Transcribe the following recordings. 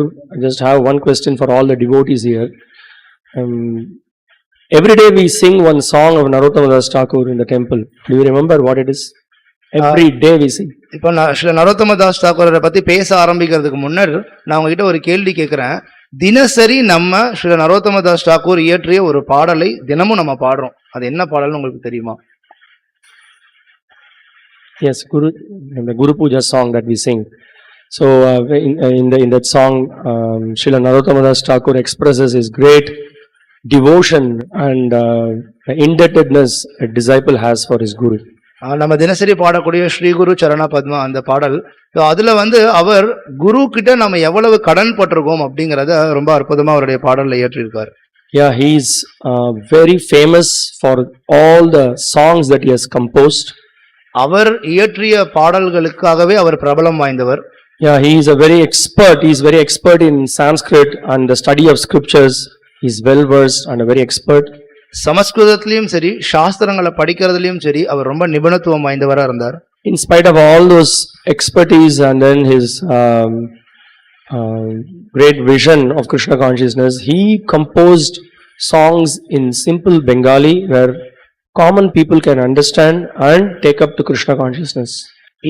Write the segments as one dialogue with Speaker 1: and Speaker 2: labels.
Speaker 1: I just have one question for all the devotees here. Every day we sing one song of Narottama Ṭhākura in the temple. Do you remember what it is? Every day we sing.
Speaker 2: இப்போ ஸ்ரீ நரோத்தம தாஸ் டாக்கூரை பத்தி பேச ஆரம்பிக்கிறதுக்கு முன்னர் நான் உங்ககிட்ட ஒரு கேள்வி கேட்கிறேன். தினசரி நம்ம ஸ்ரீ நரோத்தம தாஸ் டாக்கூர் இயற்றிய ஒரு பாடலை தினமும் நம்ம பாடுறோம். அது என்ன பாடல்னு உங்களுக்கு தெரியுமா?
Speaker 1: Yes, the Guru Puja song that we sing. So in that song, Srila Narottama Das Ṭhākura expresses his great devotion and indebtedness a disciple has for his guru.
Speaker 2: நம்ம தினசரி பாடக்கூடிய ஸ்ரீ குரு சரண பத்மா அந்த பாடல், அதுல அவர் குரு கிட்ட நம்ம எவ்வளவு கடன் பட்டிருக்கோம் அப்படிங்கறத ரொம்ப அற்புதமா அவருடைய பாடல்ல ஏற்றிருக்கார்.
Speaker 1: Yeah, he is very famous for all the songs that he has composed.
Speaker 2: அவர் இயற்றிய பாடல்களுக்காகவே அவர் பிரபலம் வாய்ந்தவர்.
Speaker 1: Yeah, he is a very expert. He is very expert in Sanskrit and the study of scriptures. He is well versed and a very expert.
Speaker 2: சமஸ்கிருதத்திலும் சரி, சாஸ்திரங்களை படிக்கிறதுலயும் சரி, அவர் ரொம்ப நிபுணத்துவம் வாய்ந்தவரா இருந்தார்.
Speaker 1: In spite of all those expertise and then his great vision of Krishna consciousness, he composed songs in simple Bengali where common people can understand and take up to Krishna consciousness.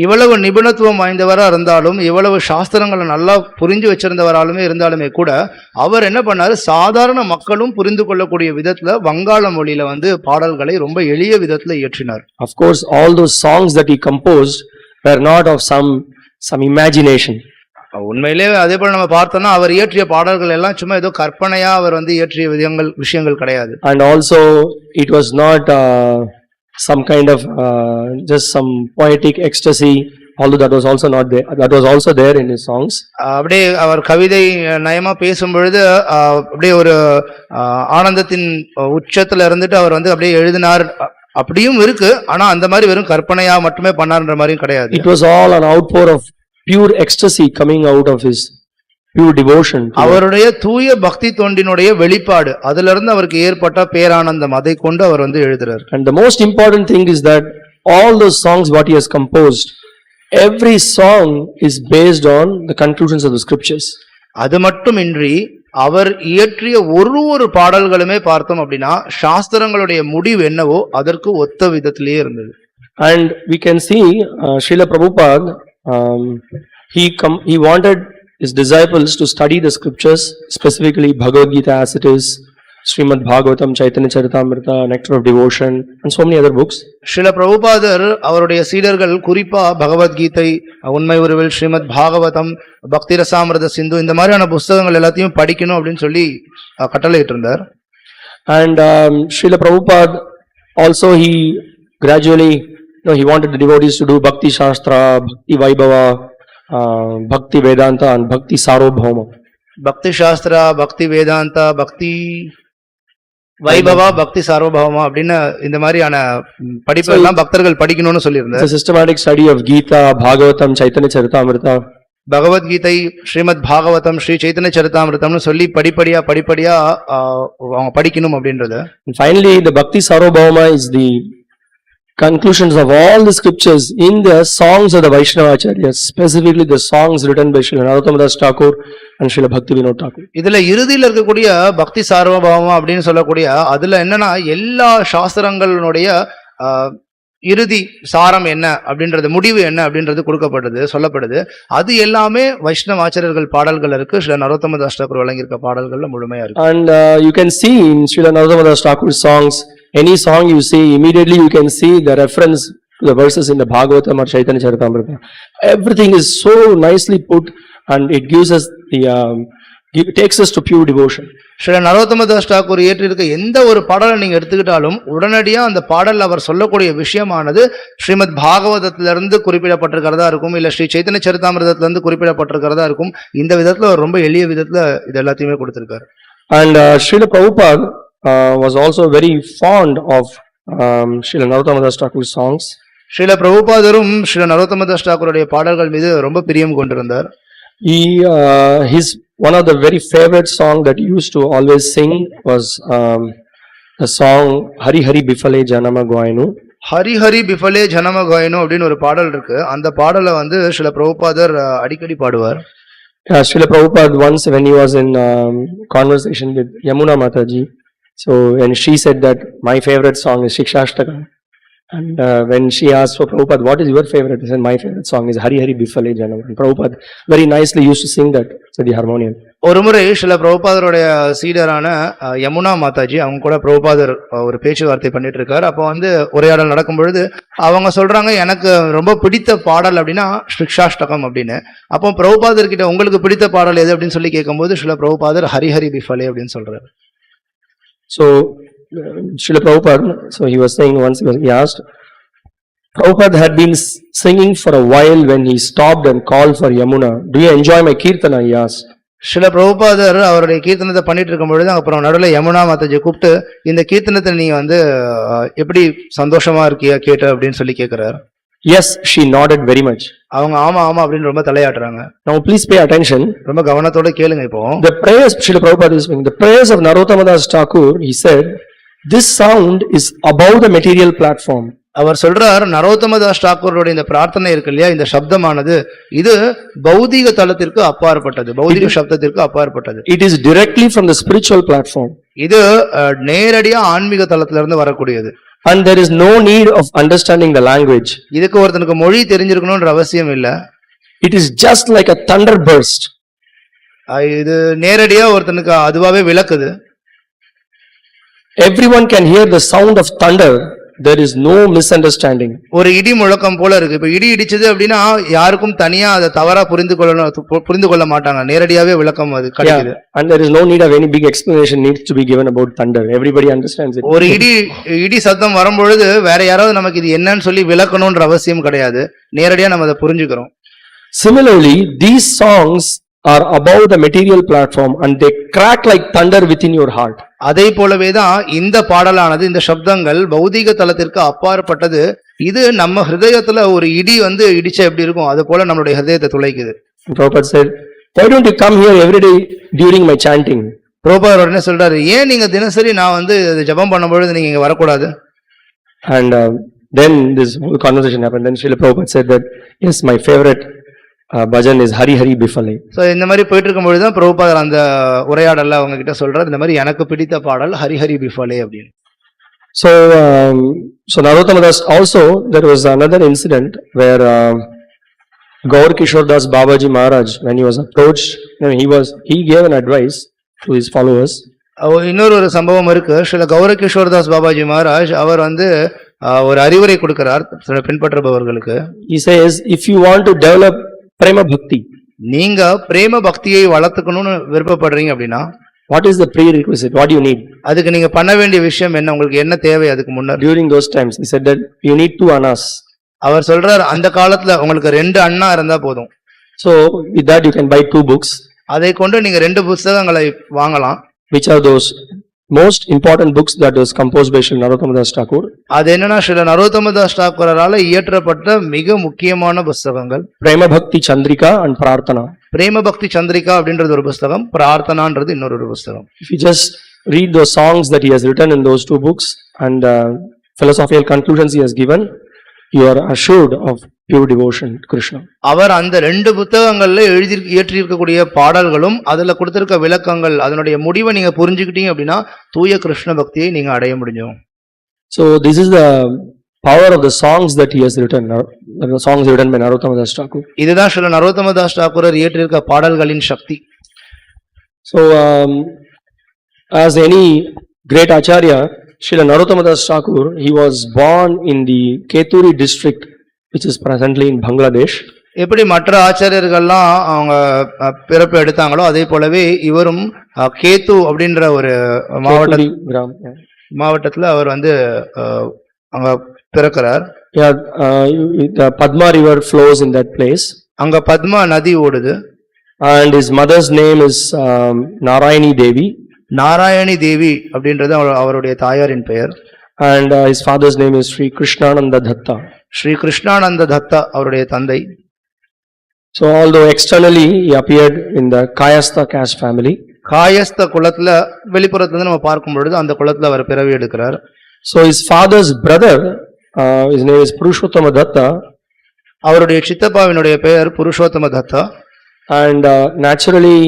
Speaker 2: இவ்வளவு நிபுணத்துவம் வாய்ந்தவரா இருந்தாலும், இவ்வளவு சாஸ்திரங்களை நல்லா புரிஞ்சு வச்சிருந்தவராலுமே இருந்தாலுமே கூட அவர் என்ன பண்ணாரு, சாதாரண மக்களும் புரிந்து கொள்ளக்கூடிய விதத்துல வங்காள மொழியில பாடல்களை ரொம்ப எளிய விதத்துல இயற்றினார்.
Speaker 1: Of course, all those songs that he composed were not of some imagination.
Speaker 2: உண்மையிலே அதே போல நம்ம பார்த்தோம்னா அவர் இயற்றிய பாடல்கள் எல்லாம் சும்மா ஏதோ கற்பனையா அவர் இயற்றிய விஷயங்கள் கிடையாது.
Speaker 1: And also it was not some kind of just some poetic ecstasy, although that was also not there, that was also there in his songs.
Speaker 2: அப்படியே அவர் கவிதை நயமா பேசும் பொழுது அப்படியே ஒரு ஆனந்தத்தின் உச்சத்துல இருந்துட்டு அவர் அப்படியே எழுதினார் அப்படியும் இருக்கு. ஆனா அந்த மாதிரி வெறும் கற்பனையா மட்டுமே பண்ணார்ன்ற மாதிரியும் கிடையாது.
Speaker 1: It was all an outpour of pure ecstasy coming out of his pure devotion.
Speaker 2: அவருடைய தூய பக்தி தொண்டினுடைய வெளிப்பாடு, அதில இருந்து அவருக்கு ஏற்பட்ட பேரானந்தம், அதை கொண்டு அவர் எழுதுறார்.
Speaker 1: And the most important thing is that all those songs what he has composed, every song is based on the conclusions of the scriptures.
Speaker 2: அது மட்டுமின்றி அவர் இயற்றிய ஒரு பாடல்களுமே பார்த்தோம் அப்படின்னா சாஸ்திரங்களுடைய முடிவு என்னவோ அதற்கு ஒத்த விதத்திலேயே இருந்தது.
Speaker 1: And we can see Srila Prabhupada, he wanted his disciples to study the scriptures, specifically Bhagavad Gita as it is, Srimad Bhagavatam, Chaitanya Charitamrita, Nectar of Devotion, and so many other books.
Speaker 2: Srila பிரபுபாதர் அவருடைய சீடர்கள் குறிப்பா பகவத்கீதை, உண்மை உருவில், ஸ்ரீமத் பாகவதம், பக்தி ரசாமிரத சிந்து, இந்த மாதிரியான புஸ்தகங்கள் எல்லாத்தையும் படிக்கணும் அப்படின்னு சொல்லி கட்டளையிட்டு இருந்தார்.
Speaker 1: And Srila Prabhupada also he gradually, he wanted the devotees to do Bhakti Shastra, Bhakti Vaibhava, Bhakti Vedanta and Bhakti Sarvabhauma.
Speaker 2: பக்தி சாஸ்திரா, பக்தி வேதாந்தா, பக்தி வைபவா, பக்தி சார்வபௌமா அப்படின்னு இந்த மாதிரியான படிப்பு எல்லாம் பக்தர்கள் படிக்கணும்னு சொல்லியிருந்தார்.
Speaker 1: It's a systematic study of Gita, Bhagavatam, Chaitanya Charitamrita.
Speaker 2: Bhagavad Gita, Srimad Bhagavatam, Sri Chaitanya சரிதாமிருதம்னு சொல்லி படிப்படியா அவங்க படிக்கணும் அப்படின்றது.
Speaker 1: Finally, the Bhakti Sarvabhauma is the conclusions of all the scriptures in the songs of the Vaishnava Acharyas, specifically the songs written by Srila Narottama Das Ṭhākura and Srila Bhakti Vinod Ṭhākura.
Speaker 2: இதுல இறுதியில் இருக்கக்கூடிய பக்தி சார்வபௌமா அப்படின்னு சொல்லக்கூடிய அதுல என்னன்னா எல்லா சாஸ்திரங்களுடைய இறுதி சாரம் என்ன அப்படின்றது, முடிவு என்ன அப்படின்றது கொடுக்கப்பட்டது, சொல்லப்படுது. அது எல்லாமே வைஷ்ணவ ஆச்சாரியர்கள் பாடல்கள் இருக்கு. ஸ்ரீல நரோத்தம தாஸ் டாக்கூர் வழங்கியிருக்க பாடல்கள்ல முழுமையா இருக்கு.
Speaker 1: And you can see in Srila Narottama Das Ṭhākura's songs, any song you see, immediately you can see the reference to the verses in the Bhagavatam or Chaitanya Charitamrita. Everything is so nicely put and it gives us it takes us to pure devotion.
Speaker 2: Sri Narottama Das Thakur இயற்றியிருக்க எந்த ஒரு பாடலை நீங்க எடுத்துக்கிட்டாலும் உடனடியா அந்த பாடல் அவர் சொல்லக்கூடிய விஷயமானது ஸ்ரீமத் பாகவதத்திலிருந்து குறிப்பிடப்பட்டிருக்கிறதா இருக்கும், இல்ல ஸ்ரீ சைத்தன்ய சரிதாமிரதத்திலிருந்து குறிப்பிடப்பட்டிருக்கிறதா இருக்கும். இந்த விதத்துல ரொம்ப எளிய விதத்துல இது எல்லாத்தையுமே கொடுத்திருக்காரு.
Speaker 1: And Srila Prabhupada was also very fond of Srila Narottama Das Ṭhākura's songs.
Speaker 2: Srila பிரபுபாதரும் Sri Narottama Das டாக்கூருடைய பாடல்கள் மீது ரொம்ப பிரியம் கொண்டிருந்தார்.
Speaker 1: His one of the very favorite song that he used to always sing was the song Hari Hari Bifale Janama Goinu.
Speaker 2: Hari Hari பிஃபலே ஜனம கோயனு அப்படின்னு ஒரு பாடல் இருக்கு. அந்த பாடலை ஸ்ரீல பிரபுபாதர் அடிக்கடி பாடுவார்.
Speaker 1: Srila Prabhupada once when he was in conversation with Yamuna Mataji, so and she said that my favorite song is Shikshashtaka. And when she asked for Prabhupada, what is your favorite? He said, my favorite song is Hari Hari Bifale Janam. And Prabhupada very nicely used to sing that to the harmonium.
Speaker 2: ஒரு முறை சில பிரபுபாதருடைய சீடரான யமுனா மாதாஜி அவங்க கூட பிரபுபாதர் ஒரு பேச்சுவார்த்தை பண்ணிட்டு இருக்காரு. அப்போ வந்து உரையாடல் நடக்கும் பொழுது அவங்க சொல்றாங்க, எனக்கு ரொம்ப பிடித்த பாடல் அப்படின்னா ஸ்ரிக்ஷாஷ்டகம் அப்படின்னு. அப்போ பிரபுபாதர் கிட்ட உங்களுக்கு பிடித்த பாடல் எது அப்படின்னு சொல்லி கேட்கும்போது சில பிரபுபாதர் ஹரி ஹரி பிஃபலே அப்படின்னு சொல்றாரு.
Speaker 1: So Srila Prabhupada, so he was saying once he asked, Prabhupada had been singing for a while when he stopped and called for Yamuna. Do you enjoy my kirtana? He asked.
Speaker 2: சில பிரபுபாதர் அவருடைய கீர்த்தனத்தை பண்ணிட்டு இருக்கும் பொழுது அப்புறம் நடுவில் யமுனா மாதாஜி கூப்பிட்டு இந்த கீர்த்தனத்தை நீ வந்து எப்படி சந்தோஷமா இருக்கியா கேட்ட அப்படின்னு சொல்லி கேட்கிறாரு.
Speaker 1: Yes, she nodded very much.
Speaker 2: அவங்க ஆமா ஆமா அப்படின்னு ரொம்ப தலையாட்டுறாங்க.
Speaker 1: Now please pay attention.
Speaker 2: ரொம்ப கவனத்தோட கேளுங்க. இப்போ
Speaker 1: the prayers Srila Prabhupada is saying, the prayers of Narottama Ṭhākura, he said, this sound is above the material platform.
Speaker 2: அவர் சொல்றார், நரோத்தம தாஸ் டாக்கூருடைய இந்த பிரார்த்தனை இருக்கு இல்லையா, இந்த சப்தமானது இது பௌதிக தளத்திற்கு அப்பாற்பட்டது, பௌதிக சப்தத்திற்கு அப்பாற்பட்டது.
Speaker 1: It is directly from the spiritual platform.
Speaker 2: இது நேரடியா ஆன்மீக தளத்திலிருந்து வரக்கூடியது.
Speaker 1: And there is no need of understanding the language.
Speaker 2: இதுக்கு ஒருத்தனுக்கு மொழி தெரிஞ்சிருக்கணும்ன்ற அவசியம் இல்ல.
Speaker 1: It is just like a thunder burst.
Speaker 2: இது நேரடியா ஒருத்தனுக்கு அதுவாவே விளக்குது.
Speaker 1: Everyone can hear the sound of thunder. There is no misunderstanding.
Speaker 2: ஒரு இடி முழக்கம் போல இருக்கு. இப்ப இடி இடிச்சது அப்படின்னா யாருக்கும் தனியா அதை தவறா புரிந்து கொள்ள மாட்டாங்க. நேரடியாவே விளக்கம் அது கிடைக்குது.
Speaker 1: And there is no need of any big explanation needs to be given about thunder. Everybody understands it.
Speaker 2: ஒரு இடி சத்தம் வரும்பொழுது வேற யாராவது நமக்கு இது என்னன்னு சொல்லி விளக்கணும்ன்ற அவசியம் கிடையாது. நேரடியா நம்ம அதை புரிஞ்சுக்கிறோம்.
Speaker 1: Similarly, these songs are above the material platform and they crack like thunder within your heart.
Speaker 2: அதே போலவே தான் இந்த பாடலானது, இந்த சப்தங்கள் பௌதிக தளத்திற்கு அப்பாற்பட்டது. இது நம்ம ஹிருதயத்துல ஒரு இடி வந்து இடிச்சா எப்படி இருக்கும், அது போல நம்மளுடைய ஹிருதயத்தை துளைக்குது.
Speaker 1: Prabhupada said, why don't you come here every day during my chanting?
Speaker 2: பிரபுபாதர் உடனே சொல்றாரு, ஏன் நீங்க தினசரி நான் வந்து ஜெபம் பண்ணும்பொழுது நீங்க இங்க வரக்கூடாது?
Speaker 1: And then this whole conversation happened. Then Srila Prabhupada said that, yes, my favorite bhajan is Hari Hari Bifale.
Speaker 2: So இந்த மாதிரி போயிட்டு இருக்கும்பொழுது தான் பிரபுபாதர் அந்த உரையாடல்ல அவங்க கிட்ட சொல்றாரு, இந்த மாதிரி எனக்கு பிடித்த பாடல் ஹரி ஹரி பிஃபலே அப்படின்னு.
Speaker 1: So Narottama Das also, there was another incident where Gaur Kishore Das Babaji Maharaj, when he was approached, he gave an advice to his followers.
Speaker 2: இன்னொரு ஒரு சம்பவம் இருக்கு. ஸ்ரீல கௌர கிஷோர் தாஸ் பாபாஜி மகாராஜ் அவர் வந்து ஒரு அறிவுரை கொடுக்கிறார் சில பின்பற்றுபவர்களுக்கு.
Speaker 1: He says, if you want to develop prema bhakti,
Speaker 2: நீங்க பிரேம பக்தியை வளர்த்துக்கணும்னு விருப்பப்படுறீங்க அப்படின்னா,
Speaker 1: what is the prerequisite? What do you need?
Speaker 2: அதுக்கு நீங்க பண்ண வேண்டிய விஷயம் என்ன, உங்களுக்கு என்ன தேவை அதுக்கு முன்னாடி?
Speaker 1: During those times he said that you need 2 annas.
Speaker 2: அவர் சொல்றார், அந்த காலத்துல உங்களுக்கு 2 அண்ணா இருந்தா போதும்.
Speaker 1: So with that you can buy 2 books.
Speaker 2: அதை கொண்டு நீங்க 2 புத்தகங்களை வாங்கலாம்.
Speaker 1: Which are those most important books that was composed by Sri Narottama Das Ṭhākura?
Speaker 2: அது என்னன்னா, ஸ்ரீ நரோத்தம தாஸ் டாக்கூரால இயற்றப்பட்ட மிக முக்கியமான புத்தகங்கள்.
Speaker 1: Prema Bhakti Chandrika and Prarthana.
Speaker 2: பிரேம பக்தி சந்திரிகா அப்படின்றது ஒரு புத்தகம், பிரார்த்தனான்றது இன்னொரு புத்தகம்.
Speaker 1: If you just read those songs that he has written in those 2 books and philosophical conclusions he has given, you are assured of pure devotion to Krishna.
Speaker 2: அவர் அந்த 2 புத்தகங்கள்ல இயற்றியிருக்கக்கூடிய பாடல்களும் அதுல கொடுத்திருக்க விளக்கங்கள், அதனுடைய முடிவை நீங்க புரிஞ்சுக்கிட்டீங்க அப்படின்னா தூய கிருஷ்ண பக்தியை நீங்க அடைய முடியும்.
Speaker 1: So this is the power of the songs that he has written, the songs written by Narottama Das Ṭhākura.
Speaker 2: இதுதான் ஸ்ரீ நரோத்தம தாஸ் டாக்கூரர் இயற்றியிருக்க பாடல்களின் சக்தி.
Speaker 1: So as any great acharya, Srila Narottama Das Ṭhākura, he was born in the Keturi district, which is presently in Bangladesh.
Speaker 2: எப்படி மற்ற ஆச்சாரியர்கள்லாம் அவங்க பிறப்பு எடுத்தாங்களோ அதே போலவே இவரும் கேத்து அப்படின்ற ஒரு மாவட்டத்துல அவர் வந்து அங்க பிறக்கிறார்.
Speaker 1: The Padma river flows in that place.
Speaker 2: அங்க பத்மா நதி ஓடுது.
Speaker 1: And his mother's name is Narayani Devi.
Speaker 2: Narayani தேவி அப்படின்றது அவருடைய தாயாரின் பெயர்.
Speaker 1: And his father's name is Sri Krishnananda Datta.
Speaker 2: Sri Krishnananda Datta அவருடைய தந்தை.
Speaker 1: So although externally he appeared in the Kayastha caste family,
Speaker 2: Kayastha குலத்துல வெளிப்புறத்துல நம்ம பார்க்கும் பொழுது அந்த குலத்துல அவர் பிறவி எடுக்கிறார்.
Speaker 1: So his father's brother, his name is Purushottama Datta.
Speaker 2: அவருடைய சித்தப்பாவினுடைய பெயர் புருஷோத்தம Datta.
Speaker 1: And naturally,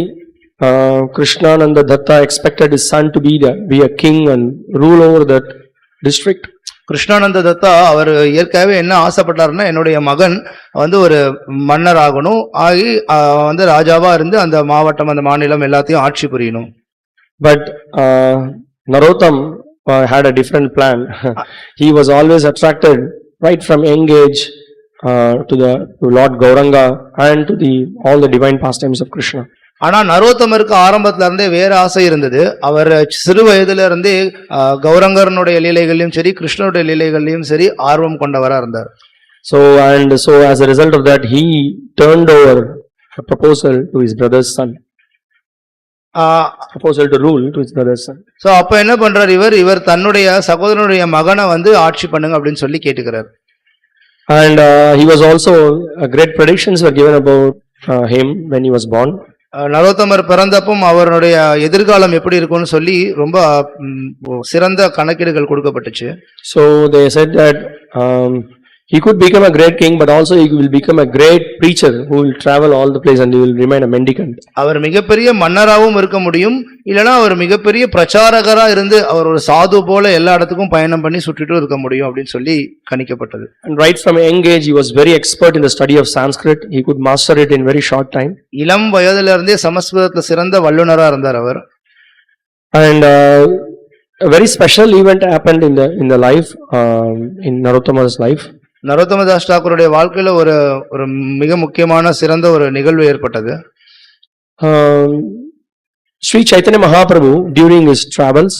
Speaker 1: Krishnananda Datta expected his son to be a king and rule over that district.
Speaker 2: Krishnananda Datta அவர் இயற்கையாகவே என்ன ஆசைப்பட்டாருன்னா என்னுடைய மகன் வந்து ஒரு மன்னர் ஆகணும், ஆகி வந்து ராஜாவா இருந்து அந்த மாவட்டம் அந்த மாநிலம் எல்லாத்தையும் ஆட்சி புரியணும்.
Speaker 1: But Narottama had a different plan. He was always attracted right from young age to Lord Gauranga and to all the divine pastimes of Krishna.
Speaker 2: ஆனா நரோத்தமருக்கு ஆரம்பத்துல இருந்தே வேற ஆசை இருந்தது. அவர் சிறு வயதுல இருந்தே கௌரங்கரனுடைய லீலைகளையும் சரி கிருஷ்ணனுடைய லீலைகளையும் சரி ஆர்வம் கொண்டவரா இருந்தார்.
Speaker 1: So as a result of that, he turned over a proposal to his brother's son. Proposal to rule to his brother's son.
Speaker 2: So அப்ப என்ன பண்றார், இவர் தன்னுடைய சகோதரனுடைய மகனை வந்து ஆட்சி பண்ணுங்க அப்படின்னு சொல்லி கேட்டுக்கிறார்.
Speaker 1: And he was also great predictions were given about him when he was born.
Speaker 2: நரோத்தமர் பிறந்தப்பும் அவருடைய எதிர்காலம் எப்படி இருக்கும்னு சொல்லி ரொம்ப சிறந்த கணக்கீடுகள் கொடுக்கப்பட்டுச்சு.
Speaker 1: So they said that he could become a great king, but also he will become a great preacher who will travel all the place and he will remain a mendicant.
Speaker 2: அவர் மிகப்பெரிய மன்னராகவும் இருக்க முடியும், இல்லனா அவர் மிகப்பெரிய பிரச்சாரகரா இருந்து அவர் ஒரு சாது போல எல்லா இடத்துக்கும் பயணம் பண்ணி சுற்றிட்டு இருக்க முடியும் அப்படின்னு சொல்லி கணிக்கப்பட்டது.
Speaker 1: And right from a young age he was very expert in the study of Sanskrit. He could master it in very short time.
Speaker 2: இளம் வயதில இருந்தே சமஸ்கிருதத்துல சிறந்த வல்லுனரா இருந்தார் அவர்.
Speaker 1: And a very special event happened in the life in Narottama's life.
Speaker 2: Narottama Das டாக்கூருடைய வாழ்க்கையில ஒரு மிக முக்கியமான சிறந்த ஒரு நிகழ்வு ஏற்பட்டது.
Speaker 1: Sri Chaitanya Mahaprabhu during his travels,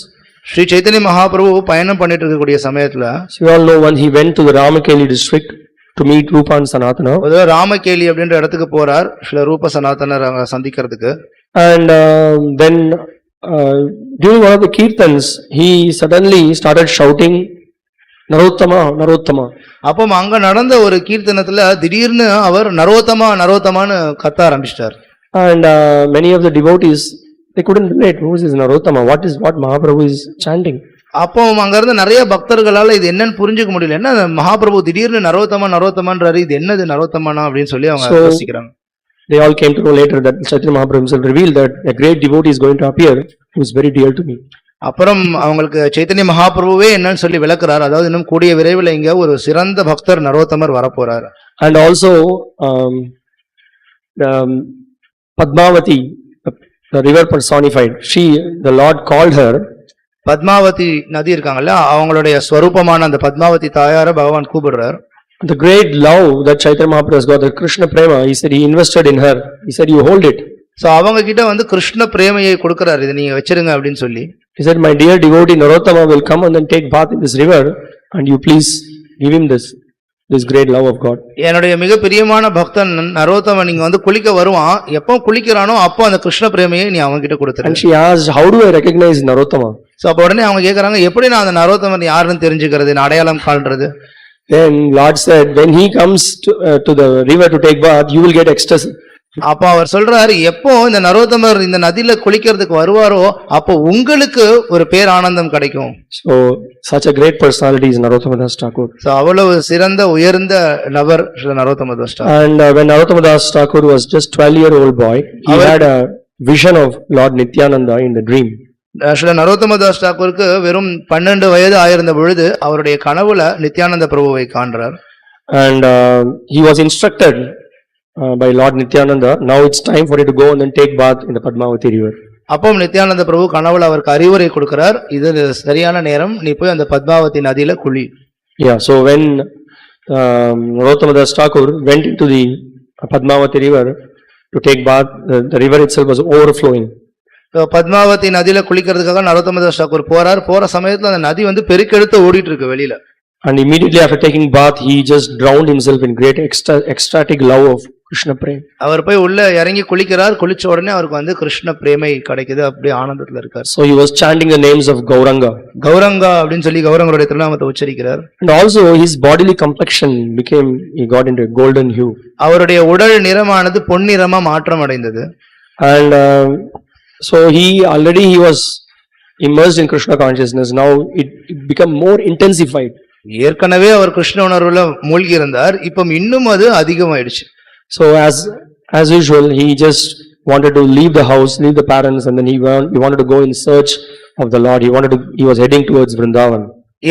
Speaker 2: Sri Chaitanya Mahaprabhu பயணம் பண்ணிட்டு இருக்கக்கூடிய சமயத்துல,
Speaker 1: so you all know, when he went to the Ramakeli district to meet Rupa and Sanatana.
Speaker 2: ராமகேலி அப்படின்ற இடத்துக்கு போறார் ஸ்ரீ ரூப சனாதனர் சந்திக்கிறதுக்கு.
Speaker 1: And then during one of the kirtans he suddenly started shouting Narottama, Narottama.
Speaker 2: அப்போ அங்க நடந்த ஒரு கீர்த்தனத்துல திடீர்னு அவர் நரோத்தமா நரோத்தமான்னு கத்த ஆரம்பிச்சிட்டார்.
Speaker 1: And many of the devotees, they couldn't relate. Who is Narottama? What Mahaprabhu is chanting?
Speaker 2: அப்போ அங்க இருந்த நிறைய பக்தர்களால இது என்னன்னு புரிஞ்சுக்க முடியல. என்ன மகாபிரபு திடீர்னு நரோத்தமா நரோத்தமான்றாரு, இது என்னது நரோத்தமானா அப்படின்னு சொல்லி அவங்க யோசிக்கிறாங்க.
Speaker 1: They all came to know later that Chaitanya Mahaprabhu himself revealed that a great devotee is going to appear who is very dear to me.
Speaker 2: அப்புறம் அவங்களுக்கு சைத்தன்ய மகாபிரபுவே என்னன்னு சொல்லி விளக்குறார். அதாவது இன்னும் கூடிய விரைவில் இங்க ஒரு சிறந்த பக்தர் நரோத்தமர் வரப்போறார்.
Speaker 1: And also Padmavati, the river personified, the Lord called her.
Speaker 2: Padmavathi நதி இருக்காங்கல்ல, அவங்களுடைய ஸ்வரூபமான அந்த பத்மாவதி தாயார பகவான் கூப்பிடுறார்.
Speaker 1: The great love that Chaitanya Mahaprabhu has got, the Krishna prema, he said he invested in her. He said you hold it.
Speaker 2: So அவங்க கிட்ட வந்து கிருஷ்ண பிரேமையை கொடுக்கறாரு, இதை நீங்க வச்சிருங்க அப்படின்னு சொல்லி.
Speaker 1: He said my dear devotee Narottama will come and then take bath in this river and you please give him this great love of God.
Speaker 2: என்னுடைய மிக பிரியமான பக்தன் நரோத்தம நீங்க வந்து குளிக்க வருவான், எப்போ குளிக்கறானோ அப்போ அந்த கிருஷ்ண பிரேமையை நீ அவங்க கிட்ட கொடுத்துரு.
Speaker 1: And she asked, how do I recognize Narottama?
Speaker 2: So அப்ப உடனே அவங்க கேக்குறாங்க, எப்படி நான் அந்த நரோத்தமன் யாருன்னு தெரிஞ்சுக்கிறது, நான் அடையாளம் காண்றது?
Speaker 1: Then Lord said, when he comes to the river to take bath, you will get ecstasy.
Speaker 2: அப்ப அவர் சொல்றாரு, எப்போ இந்த நரோத்தமர் இந்த நதியில குளிக்கிறதுக்கு வருவாரோ அப்போ உங்களுக்கு ஒரு பேர் ஆனந்தம் கிடைக்கும்.
Speaker 1: So such a great personality is Narottama Das Thakur.
Speaker 2: So அவ்வளவு சிறந்த உயர்ந்த நபர் Narottama Das Thakur.
Speaker 1: And when Narottama Das Thakur was just 12-year-old boy, he had a vision of Lord Nityananda in the dream.
Speaker 2: Sri Narottama Das டாக்கூருக்கு வெறும் 12 வயது ஆயிருந்த பொழுது அவருடைய கனவுல Nityananda பிரபுவை காண்றார்.
Speaker 1: And he was instructed by Lord Nityananda, now it's time for you to go and then take bath in the Padmavati river. அப்போ
Speaker 2: நித்யானந்த பிரபு கனவுல அவருக்கு அறிவுரை கொடுக்கிறார், இது சரியான நேரம், நீ போய் அந்த பத்மாவதி நதியில குளி.
Speaker 1: Yeah, so when Narottama Das Thakur went into the Padmavati river to take bath, the river itself was overflowing.
Speaker 2: Padmavathi நதியில குளிக்கிறதுக்காக நரோத்தம தாஸ் டாக்கூர் போற சமயத்துல அந்த நதி வந்து பெருக்கெடுத்து ஓடிட்டு இருக்கு வெளியில.
Speaker 1: And immediately after taking bath, he just drowned himself in great ecstatic love of Krishna prema.
Speaker 2: அவர் போய் உள்ள இறங்கி குளிக்கிறார், குளிச்ச உடனே அவருக்கு வந்து கிருஷ்ண பிரேமை கிடைக்குது, அப்படியே ஆனந்தத்துல இருக்கார்.
Speaker 1: So he was chanting the names of Gauranga.
Speaker 2: Gauranga அப்படின்னு சொல்லி கௌரங்கருடைய திருநாமத்தை உச்சரிக்கிறார்.
Speaker 1: And also his bodily complexion he got into a golden hue.
Speaker 2: அவருடைய உடல் நிறமானது பொன்னிறமா மாற்றம் அடைந்தது.
Speaker 1: And so he was immersed in Krishna consciousness. Now it became more intensified.
Speaker 2: ஏற்கனவே அவர் கிருஷ்ண உணர்வுல மூழ்கி இருந்தார், இப்போ இன்னும் அது அதிகமாயிடுச்சு.
Speaker 1: So as usual, he just wanted to leave the house, leave the parents, and then he wanted to go in search of the Lord. He was heading towards Vrindavan.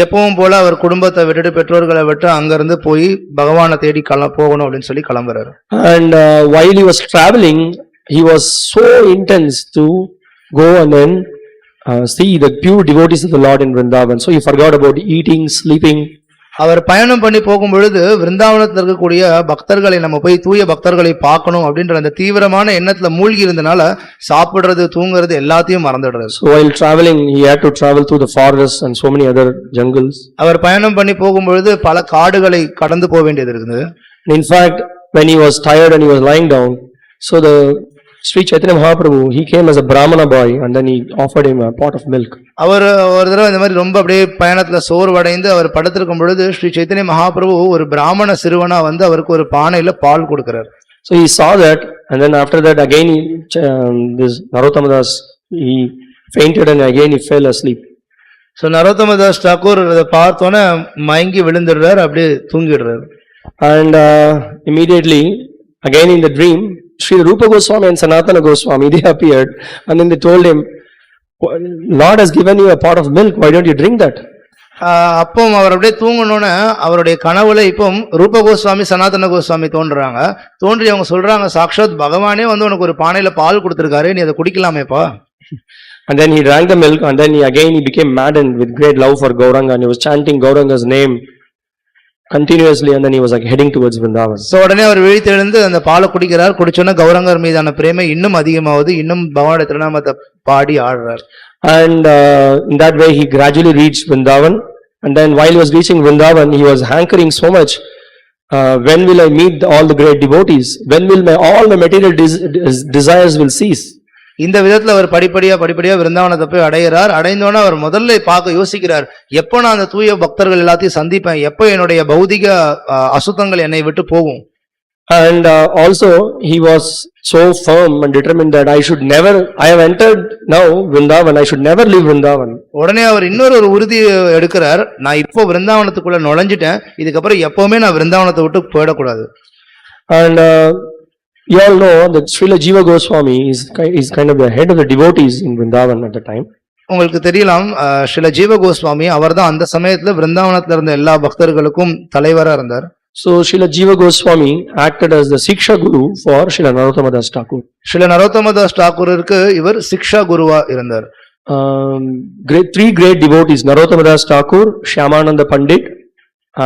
Speaker 2: எப்பவும் போல அவர் குடும்பத்தை விட்டுட்டு பெற்றோர்களை விட்டு அங்கிருந்து போய் பகவானை தேடி போகணும் அப்படின்னு சொல்லி கிளம்புறாரு.
Speaker 1: And while he was traveling, he was so intense to go and then see the pure devotees of the Lord in Vrindavan. So he forgot about eating, sleeping.
Speaker 2: அவர் பயணம் பண்ணி போகும் பொழுது விருந்தாவனத்தில் இருக்கக்கூடிய பக்தர்களை நம்ம போய் தூய பக்தர்களை பார்க்கணும் அப்படின்ற அந்த தீவிரமான எண்ணத்துல மூழ்கி இருந்தனால சாப்பிடுறது தூங்குறது எல்லாத்தையும் மறந்துடுறாரு.
Speaker 1: So while traveling, he had to travel through the forests and so many other jungles.
Speaker 2: அவர் பயணம் பண்ணி போகும் பொழுது பல காடுகளை கடந்து போக வேண்டியது இருக்குது.
Speaker 1: In fact, when he was tired and he was lying down, so the Sri Chaitanya Mahaprabhu, he came as a Brahmana boy and then he offered him a pot of milk.
Speaker 2: அவர் ஒரு தடவை இந்த மாதிரி ரொம்ப அப்படியே பயணத்துல சோர்வடைந்து அவர் படுத்திருக்கும் பொழுது ஸ்ரீ சைத்தன்ய மகாபிரபு ஒரு பிராமண சிறுவனா வந்து அவருக்கு ஒரு பானையில பால் கொடுக்கிறார்.
Speaker 1: So he saw that, and then after that again this Narottama Das, he fainted and again he fell asleep.
Speaker 2: So Narottama Das Ṭhākura அதை பார்த்தோன்னே மயங்கி விழுந்துடுறார், அப்படியே தூங்கிடுறார்.
Speaker 1: And immediately again in the dream, Sri Rupa Goswami and Sanatana Goswami, they appeared and then they told him, Lord has given you a pot of milk, why don't you drink that?
Speaker 2: அப்போ அவர் அப்படியே தூங்கணும்னு அவருடைய கனவுல இப்போ ரூப கோஸ்வாமி சனாதன கோஸ்வாமி தோன்றுறாங்க. தோன்றி அவங்க சொல்றாங்க, சாக்ஷாத் பகவானே வந்து உனக்கு ஒரு பானையில பால் கொடுத்திருக்காரு, நீ அதை குடிக்கலாமேப்பா.
Speaker 1: And then he drank the milk and then he became maddened with great love for Gauranga and he was chanting Gauranga's name continuously and then he was like heading towards Vrindavan.
Speaker 2: So உடனே அவர் விழித்தெழுந்து அந்த பாலை குடிக்கிறார். குடிச்சோன்னா கௌரங்கர் மீதான பிரேமை இன்னும் அதிகமாவது, இன்னும் பகவானுடைய திருநாமத்தை பாடி ஆடுறார்.
Speaker 1: And in that way he gradually reached Vrindavan, and then while he was reaching Vrindavan he was hankering so much, when will I meet all the great devotees, when will all my material desires will cease.
Speaker 2: இந்த விதத்துல அவர் படிப்படியா விருந்தாவனத்தை போய் அடைகிறார். அடைந்தோன்னா அவர் முதல்ல பார்க்க யோசிக்கிறார், எப்போ நான் அந்த தூய பக்தர்கள் எல்லாத்தையும் சந்திப்பேன், எப்போ என்னுடைய பௌதிக அசுத்தங்கள் என்னை விட்டு போகும்.
Speaker 1: And also he was so firm and determined that I have entered now Vrindavan, I should never leave Vrindavan.
Speaker 2: உடனே அவர் இன்னொரு உறுதி எடுக்கிறார், நான் இப்போ விருந்தாவனத்துக்குள்ள நுழைஞ்சிட்டேன், இதுக்கப்புறம் எப்பவுமே நான் விருந்தாவனத்தை விட்டு போயிடக்கூடாது.
Speaker 1: And you all know that Srila Jiva Goswami is kind of the head of the devotees in Vrindavan at the time.
Speaker 2: உங்களுக்கு தெரியலாம், ஸ்ரீல ஜீவ கோஸ்வாமி அவர்தான் அந்த சமயத்துல விருந்தாவனத்துல இருந்த எல்லா பக்தர்களுக்கும் தலைவரா இருந்தார்.
Speaker 1: So Srila Jiva Goswami acted as the Siksha Guru for Srila Narottama Das Ṭhākura.
Speaker 2: Srila Narottama Das டாக்கூருக்கு இவர் சிக்ஷா குருவா இருந்தார்.
Speaker 1: Three great devotees, Narottama Das Ṭhākura, Shyamananda Pandit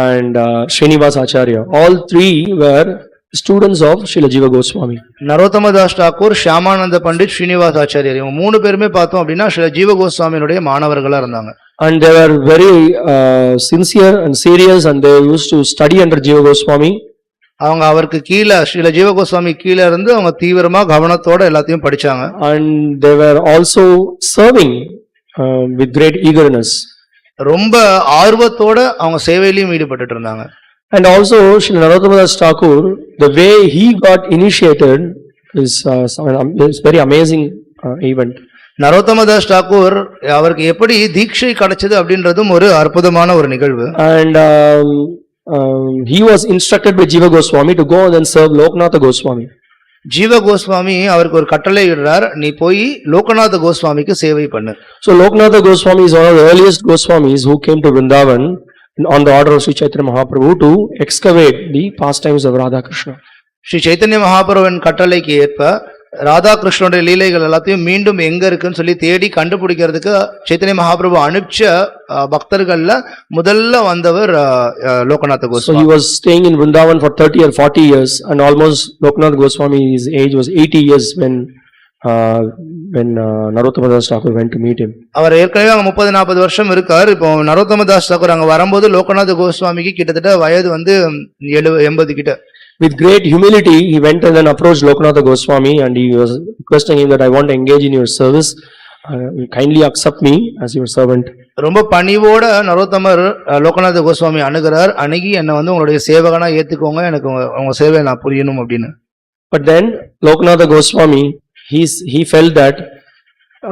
Speaker 1: and Srinivas Acharya. All three were students of Srila Jiva Goswami.
Speaker 2: Narottama Das Thakur, Shyamananda Pandit, Srinivas ஆச்சாரியர், இவங்க மூணு பேருமே பார்த்தோம் அப்படின்னா ஸ்ரீல ஜீவ கோஸ்வாமியினுடைய மாணவர்களா இருந்தாங்க.
Speaker 1: And they were very sincere and serious and they used to study under Jiva Goswami.
Speaker 2: அவங்க அவருக்கு கீழே ஸ்ரீல ஜீவ கோஸ்வாமி கீழே இருந்து அவங்க தீவிரமா கவனத்தோட எல்லாத்தையும் படிச்சாங்க.
Speaker 1: And they were also serving with great eagerness.
Speaker 2: ரொம்ப ஆர்வத்தோட அவங்க சேவையிலையும் ஈடுபட்டு இருந்தாங்க.
Speaker 1: And also Srila Narottama Das Ṭhākura, the way he got initiated is very amazing event.
Speaker 2: Narottama Das Thakur அவருக்கு எப்படி தீட்சை கிடைச்சது அப்படின்றதும் ஒரு அற்புதமான ஒரு நிகழ்வு.
Speaker 1: And he was instructed by Jiva Goswami to go and serve Loknatha Goswami.
Speaker 2: ஜீவ கோஸ்வாமி அவருக்கு ஒரு கட்டளை இடுறார், நீ போய் லோகநாத கோஸ்வாமிக்கு சேவை பண்ணு.
Speaker 1: So Loknatha Goswami is one of the earliest Goswamis who came to Vrindavan on the order of Sri Chaitanya Mahaprabhu to excavate the pastimes of Radha Krishna.
Speaker 2: Sri Chaitanya மகாபிரபுவின் கட்டளைக்கு ஏற்ப ராதா கிருஷ்ணனுடைய லீலைகள் எல்லாத்தையும் மீண்டும் எங்க இருக்குன்னு சொல்லி தேடி கண்டுபிடிக்கிறதுக்கு சைத்தன்ய மகாபிரபு அனுப்பிச்ச பக்தர்கள்ல முதல்ல வந்தவர் Loganatha Goswami.
Speaker 1: So he was staying in Vrindavan for 30 or 40 years and almost Loknath Goswami's age was 80 years when Narottama Das Ṭhākura went to meet him.
Speaker 2: அவர் ஏற்கனவே அங்க 30-40 வருஷம் இருக்கார். இப்போ நரோத்தம தாஸ் டாக்கூர் அங்க வரும்போது லோகநாத கோஸ்வாமிக்கு கிட்டத்தட்ட வயது வந்து 70-80 கிட்ட.
Speaker 1: With great humility he went and then approached Loknatha Goswami and he was requesting him that I want to engage in your service, kindly accept me as your servant.
Speaker 2: ரொம்ப பணிவோட நரோத்தமர் லோகநாத கோஸ்வாமி அணுகிறார். அணுகி என்ன வந்து உங்களுடைய சேவகனா ஏத்துக்கோங்க, எனக்கு உங்க சேவையை நான் புரியணும் அப்படின்னு.
Speaker 1: But then Loknatha Goswami he felt that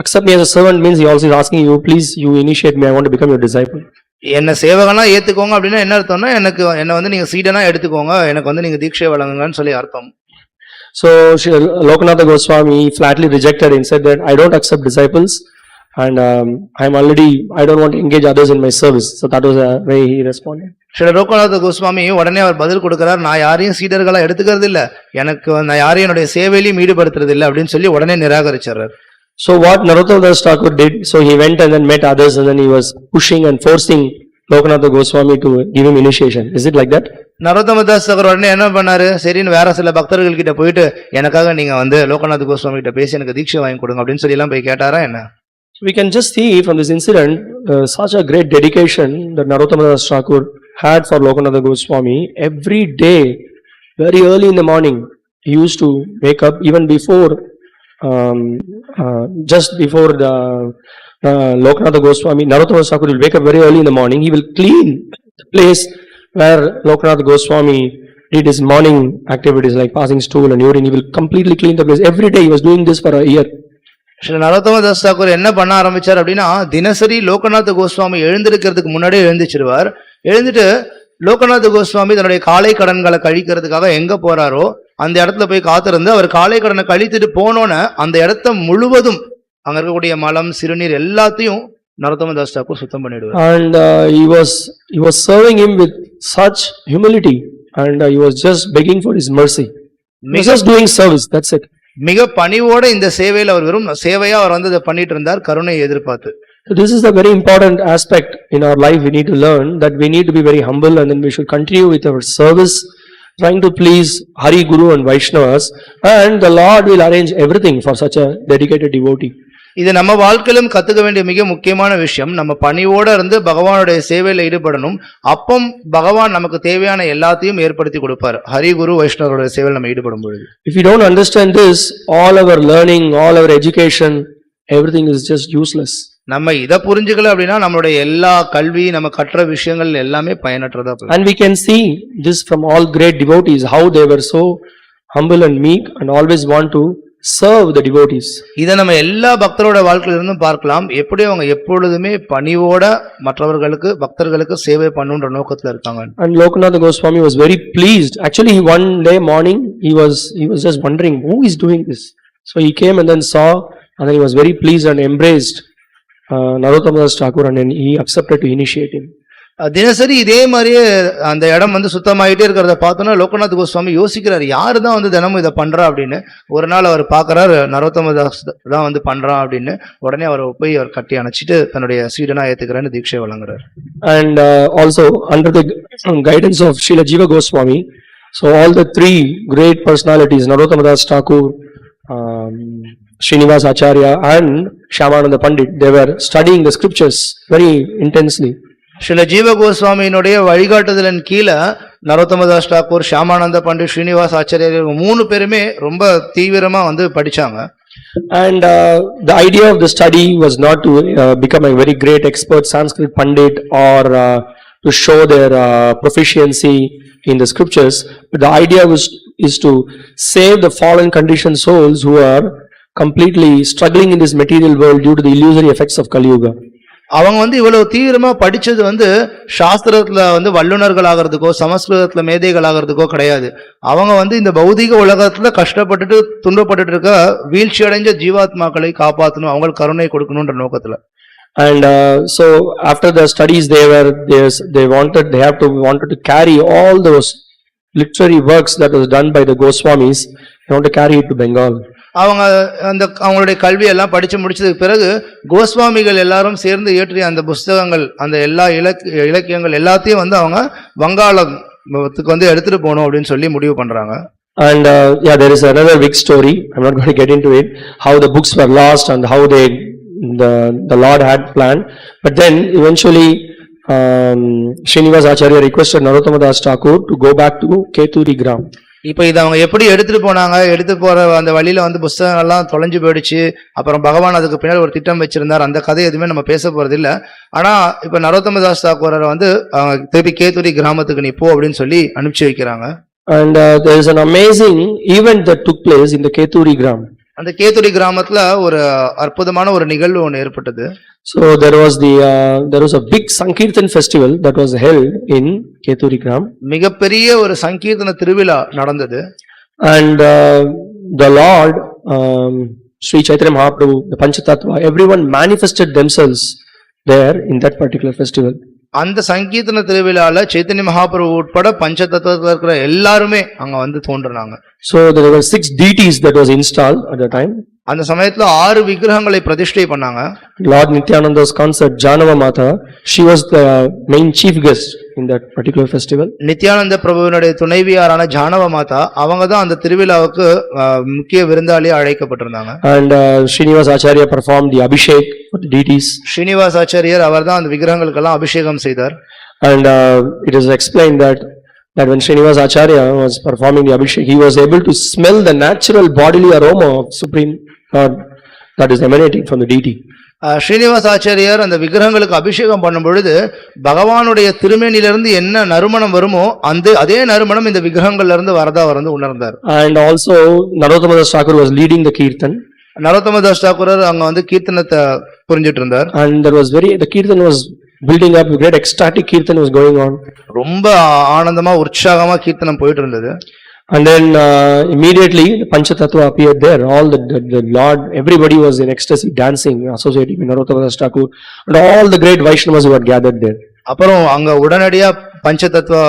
Speaker 1: accept me as a servant means he also is asking you, please you initiate me, I want to become your disciple.
Speaker 2: என்ன சேவகனா ஏத்துக்கோங்க அப்படின்னா என்ன அர்த்தம்னா என்ன வந்து நீங்க சீடனா எடுத்துக்கோங்க, எனக்கு வந்து நீங்க தீட்சை வழங்குங்கன்னு சொல்லி அர்த்தம்.
Speaker 1: So Srila Lokanatha Goswami flatly rejected and said that I don't accept disciples and I don't want to engage others in my service. So that was the way he responded.
Speaker 2: Sri Loganatha Goswami உடனே அவர் பதில் கொடுக்கிறார், நான் யாரையும் சீடர்களா எடுத்துக்கிறது இல்ல, நான் யாரையும் என்னுடைய சேவையிலையும் ஈடுபடுத்துறது இல்லை அப்படின்னு சொல்லி உடனே நிராகரிச்சார்.
Speaker 1: So what Narottama Ṭhākura did, so he went and then met others and then he was pushing and forcing Lokanatha Goswami to give him initiation. Is it like that?
Speaker 2: Narottama Das உடனே என்ன பண்ணாரு, சரின்னு வேற சில பக்தர்கள் கிட்ட போயிட்டு எனக்காக நீங்க லோகநாத கோஸ்வாமி கிட்ட பேசி எனக்கு தீட்சை வாங்கி கொடுங்க அப்படின்னு சொல்லி எல்லாம் போய் கேட்டாரா என்ன?
Speaker 1: We can just see from this incident such a great dedication that Narottama Ṭhākura had for Lokanatha Goswami. Every day, very early in the morning, he used to wake up even before, just before the Lokanatha Goswami, Narottama Ṭhākura will wake up very early in the morning. He will clean the place where Lokanatha Goswami did his morning activities like passing stool and urine. He will completely clean the place. Every day he was doing this for a year.
Speaker 2: Sri Narottama Das Thakur என்ன பண்ண ஆரம்பிச்சார் அப்படின்னா, தினசரி லோகநாத கோஸ்வாமி எழுந்திருக்கிறதுக்கு முன்னாடியே எழுந்திச்சிருவார். எழுந்துட்டு லோகநாத கோஸ்வாமி தன்னுடைய காலை கடன்களை கழிக்கிறதுக்காக எங்க போறாரோ அந்த இடத்துல போய் காத்திருந்து அவர் காலை கடனை கழித்துட்டு போனோன்னு அந்த இடத்த முழுவதும் அங்க இருக்கக்கூடிய மலம் சிறுநீர் எல்லாத்தையும் நரோத்தம தாஸ் தாக்கூர் சுத்தம் பண்ணிடுவார்.
Speaker 1: And he was serving him with such humility and he was just begging for his mercy. He was just doing service, that's it.
Speaker 2: மிக பணிவோட இந்த சேவையில அவர் வெறும் சேவையா அவர் அதை பண்ணிட்டு இருந்தார், கருணையை எதிர்பார்த்து.
Speaker 1: So this is a very important aspect in our life. We need to learn that we need to be very humble and then we should continue with our service, trying to please Hari, Guru and Vaishnavas, and the Lord will arrange everything for such a dedicated devotee.
Speaker 2: இது நம்ம வாழ்க்கையிலும் கத்துக்க வேண்டிய மிக முக்கியமான விஷயம். நம்ம பணிவோட இருந்து பகவானுடைய சேவையில ஈடுபடணும். அப்பம் பகவான் நமக்கு தேவையான எல்லாத்தையும் ஏற்படுத்தி கொடுப்பார், ஹரி குரு வைஷ்ணவரோட சேவையில் நம்ம ஈடுபடும் பொழுது.
Speaker 1: If you don't understand this, all our learning, all our education, everything is just useless.
Speaker 2: நம்ம இத புரிஞ்சுக்கல அப்படின்னா நம்மளுடைய எல்லா கல்வி நம்ம கற்ற விஷயங்கள் எல்லாமே பயனற்றதா போகும்.
Speaker 1: And we can see this from all great devotees, how they were so humble and meek and always want to serve the devotees.
Speaker 2: இத நம்ம எல்லா பக்தரோட வாழ்க்கையில இருந்தும் பார்க்கலாம். எப்படி அவங்க எப்பொழுதுமே பணிவோட மற்றவர்களுக்கு பக்தர்களுக்கு சேவை பண்ணுன்ற நோக்கத்துல இருக்காங்க.
Speaker 1: And Lokanatha Goswami was very pleased. Actually, one day morning he was just wondering who is doing this. So he came and then saw and then he was very pleased and embraced Narottama Ṭhākura and then he accepted to initiate him.
Speaker 2: தினசரி இதே மாதிரியே அந்த இடம் சுத்தமாயிட்டே இருக்கிறத பார்த்தோன்னா லோகநாத் கோஸ்வாமி யோசிக்கிறார், யாரு தான் தினமும் இதை பண்றா அப்படின்னு. ஒரு நாள் அவர் பார்க்கறாரு, நரோத்தம தாஸ் தான் பண்றான் அப்படின்னு. உடனே அவர் போய் அவர் கட்டி அணைச்சிட்டு தன்னுடைய சீடனா ஏத்துக்கிறேன்னு தீட்சை வழங்குறார்.
Speaker 1: And also under the guidance of Srila Jiva Goswami, so all the three great personalities, Narottama Das Thakur, Srinivas Acharya and Shyamananda Pandit, they were studying the scriptures very intensely.
Speaker 2: Srila ஜீவ கோஸ்வாமியினுடைய வழிகாட்டுதலின் கீழே நரோத்தம தாஸ் தாக்கூர், ஷியாமானந்த பண்டிட், ஸ்ரீனிவாஸ் ஆச்சாரியர் மூணு பேருமே ரொம்ப தீவிரமா படிச்சாங்க.
Speaker 1: And the idea of the study was not to become a very great expert Sanskrit Pandit or to show their proficiency in the scriptures, but the idea is to save the fallen conditioned souls who are completely struggling in this material world due to the illusory effects of Kali Yuga.
Speaker 2: அவங்க இவ்வளவு தீவிரமா படிச்சது சாஸ்திரத்துல வல்லுநர்கள் ஆகிறதுக்கோ சமஸ்கிருதத்துல மேதைகள் ஆகிறதுக்கோ கிடையாது. அவங்க இந்த பௌதிக உலகத்துல கஷ்டப்பட்டுட்டு துன்பப்பட்டு இருக்க வீழ்ச்சி அடைஞ்ச ஜீவாத்மாக்களை காப்பாற்றணும், அவங்களுக்கு கருணை கொடுக்கணும்ன்ற நோக்கத்துல.
Speaker 1: And so after the studies they wanted to carry all those literary works that was done by the Goswamis, they want to carry it to Bengal.
Speaker 2: அவங்க அவங்களுடைய கல்வி எல்லாம் படிச்சு முடிச்சதுக்கு பிறகு கோஸ்வாமிகள் எல்லாரும் சேர்ந்து இயற்றிய அந்த புஸ்தகங்கள், அந்த எல்லா இலக்கியங்கள் எல்லாத்தையும் அவங்க வங்காளத்துக்கு எடுத்துட்டு போகணும் அப்படின்னு சொல்லி முடிவு பண்றாங்க.
Speaker 1: And there is another big story. I'm not going to get into it, how the books were lost and how the Lord had planned. But then eventually Srinivas Acharya requested Narottama Das Thakur to go back to Keturi Gram.
Speaker 2: இப்ப இதை அவங்க எப்படி எடுத்துட்டு போனாங்க, எடுத்து போற அந்த வழியில புஸ்தகங்கள் எல்லாம் தொலைஞ்சு போயிடுச்சு. அப்புறம் பகவான் அதுக்கு பின்னாடி ஒரு திட்டம் வச்சிருந்தார். அந்த கதை எதுவுமே நம்ம பேச போறது இல்ல. ஆனா இப்ப நரோத்தம தாஸ் தாக்கூரர் திருப்பி கேத்துரி கிராமத்துக்கு நீ போ அப்படின்னு சொல்லி அனுப்பிச்சு வைக்கிறாங்க.
Speaker 1: And there is an amazing event that took place in the Keturi Gram.
Speaker 2: அந்த கேத்துரி கிராமத்துல ஒரு அற்புதமான ஒரு நிகழ்வு ஒன்று ஏற்பட்டது.
Speaker 1: So there was a big Sankirtan festival that was held in Keturi Gram.
Speaker 2: மிகப்பெரிய ஒரு சங்கீர்த்தன திருவிழா நடந்தது.
Speaker 1: And the Lord, Sri Chaitanya Mahaprabhu, the Panchatattva, everyone manifested themselves there in that particular festival.
Speaker 2: அந்த சங்கீர்த்தன திருவிழால சைத்தன்ய மகாபிரபு உட்பட பஞ்சதத்துவத்துல இருக்கிற எல்லாருமே அங்க வந்து தோன்றுனாங்க.
Speaker 1: So there were 6 deities that was installed at the time.
Speaker 2: அந்த சமயத்துல 6 விக்கிரகங்களை பிரதிஷ்டை பண்ணாங்க.
Speaker 1: Lord Nityananda's consort Janava Mata, she was the main chief guest in that particular festival.
Speaker 2: Nityananda பிரபுவினுடைய துணைவியாரான ஜானவ மாதா அவங்க தான் அந்த திருவிழாவுக்கு முக்கிய விருந்தாளியா அழைக்கப்பட்டிருந்தாங்க.
Speaker 1: And Srinivas Acharya performed the abhishek for the deities.
Speaker 2: Srinivas ஆச்சாரியர் அவர்தான் அந்த விக்கிரகங்களுக்கெல்லாம் அபிஷேகம் செய்தார்.
Speaker 1: And it is explained that when Srinivas Acharya was performing the abhishek, he was able to smell the natural bodily aroma of Supreme Lord that is emanating from the deity.
Speaker 2: Srinivas ஆச்சாரியர் அந்த விக்கிரகங்களுக்கு அபிஷேகம் பண்ணும் பொழுது பகவானுடைய திருமேனிலிருந்து என்ன நறுமணம் வருமோ அதே நறுமணம் இந்த விக்கிரகங்கள்ல இருந்து வரதா உணர்ந்தார்.
Speaker 1: And also Narottama Ṭhākura was leading the kirtan.
Speaker 2: Narottama Das டாக்கூரர் அங்க வந்து கீர்த்தனத்தை புரிஞ்சிட்டு இருந்தார்.
Speaker 1: And there was the kirtan was building up, great ecstatic kirtan was going on.
Speaker 2: ரொம்ப ஆனந்தமா உற்சாகமா கீர்த்தனம் போயிட்டு இருந்தது.
Speaker 1: And then immediately the Panchatattva appeared there. All the Lord, everybody was in ecstasy, dancing, associating with Narottama Das Thakur, and all the great Vaishnavas who had gathered there.
Speaker 2: அப்புறம் அங்க உடனடியா பஞ்சதத்துவ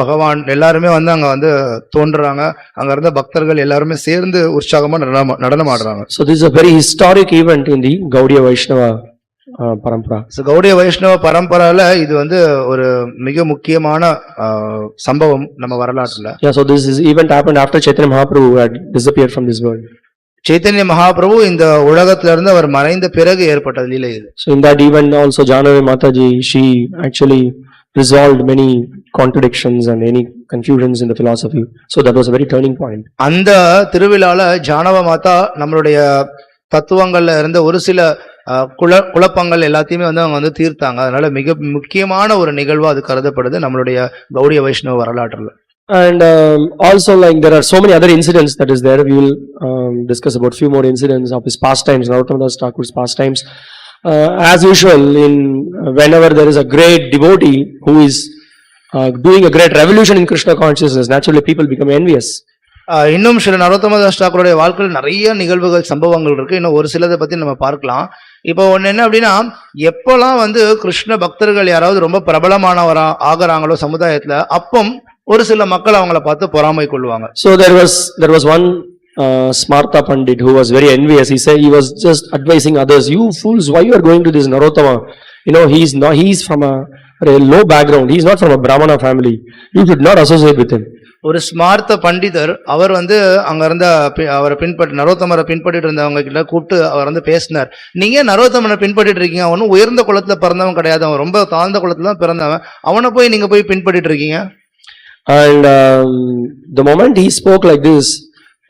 Speaker 2: பகவான் எல்லாருமே வந்து அங்க வந்து தோன்றுறாங்க. அங்க இருந்த பக்தர்கள் எல்லாருமே சேர்ந்து உற்சாகமா நடனம் ஆடுறாங்க.
Speaker 1: So this is a very historic event in the Gaudiya Vaishnava பரம்பரா.
Speaker 2: கௌடிய வைஷ்ணவ பரம்பரால இது வந்து ஒரு மிக முக்கியமான சம்பவம் நம்ம வரலாற்றுல.
Speaker 1: Yeah, so this event happened after Chaitanya Mahaprabhu had disappeared from this world.
Speaker 2: Chaitanya Mahaprabhu இந்த உலகத்துல இருந்து அவர் மறைந்த பிறகு ஏற்பட்ட லீலை இது.
Speaker 1: So in that event also Janavi Mataji, she actually resolved many contradictions and any confusions in the philosophy. So that was a very turning point.
Speaker 2: அந்த திருவிழால ஜானவ மாதா நம்மளுடைய தத்துவங்கள்ல இருந்த ஒரு சில குழப்பங்கள் எல்லாத்தையுமே வந்து அவங்க வந்து தீர்த்தாங்க. அதனால மிக முக்கியமான ஒரு நிகழ்வா அது கருதப்படுது நம்மளுடைய கௌடிய வைஷ்ணவ வரலாற்றுல.
Speaker 1: And also like there are so many other incidents that is there. We will discuss about few more incidents of his pastimes, Narottama Das Thakur's pastimes. As usual, whenever there is a great devotee who is doing a great revolution in Krishna consciousness, naturally people become envious.
Speaker 2: இன்னும் சில நரோத்தம தாஸ் டாக்கூருடைய வாழ்க்கையில் நிறைய நிகழ்வுகள் சம்பவங்கள் இருக்கு. இன்னும் ஒரு சிலதை பத்தி நம்ம பார்க்கலாம். இப்போ ஒண்ணு என்ன அப்படின்னா, எப்பெல்லாம் வந்து கிருஷ்ண பக்தர்கள் யாராவது ரொம்ப பிரபலமானவரா ஆகிறாங்களோ சமுதாயத்துல, அப்பம் ஒரு சில மக்கள் அவங்கள பார்த்து பொறாமை கொள்வாங்க.
Speaker 1: So there was one Smartha Pandit who was very envious. He said he was just advising others, you fools, why you are going to this Narottama? You know, he's from a low background. He's not from a Brahmana family. You should not associate with him.
Speaker 2: ஒரு ஸ்மார்த்த பண்டிதர் அவர் வந்து அங்க இருந்த அவரை நரோத்தமரை பின்பற்றிட்டு இருந்தவங்க கிட்ட கூப்பிட்டு அவர் வந்து பேசினார். நீங்க நரோத்தமனை பின்பற்றிட்டு இருக்கீங்க, அவனும் உயர்ந்த குலத்துல பிறந்தவன் கிடையாது, அவன் ரொம்ப தாழ்ந்த குலத்துல தான் பிறந்தவன், அவனை போய் நீங்க போய் பின்பற்றிட்டு இருக்கீங்க.
Speaker 1: And the moment he spoke like this,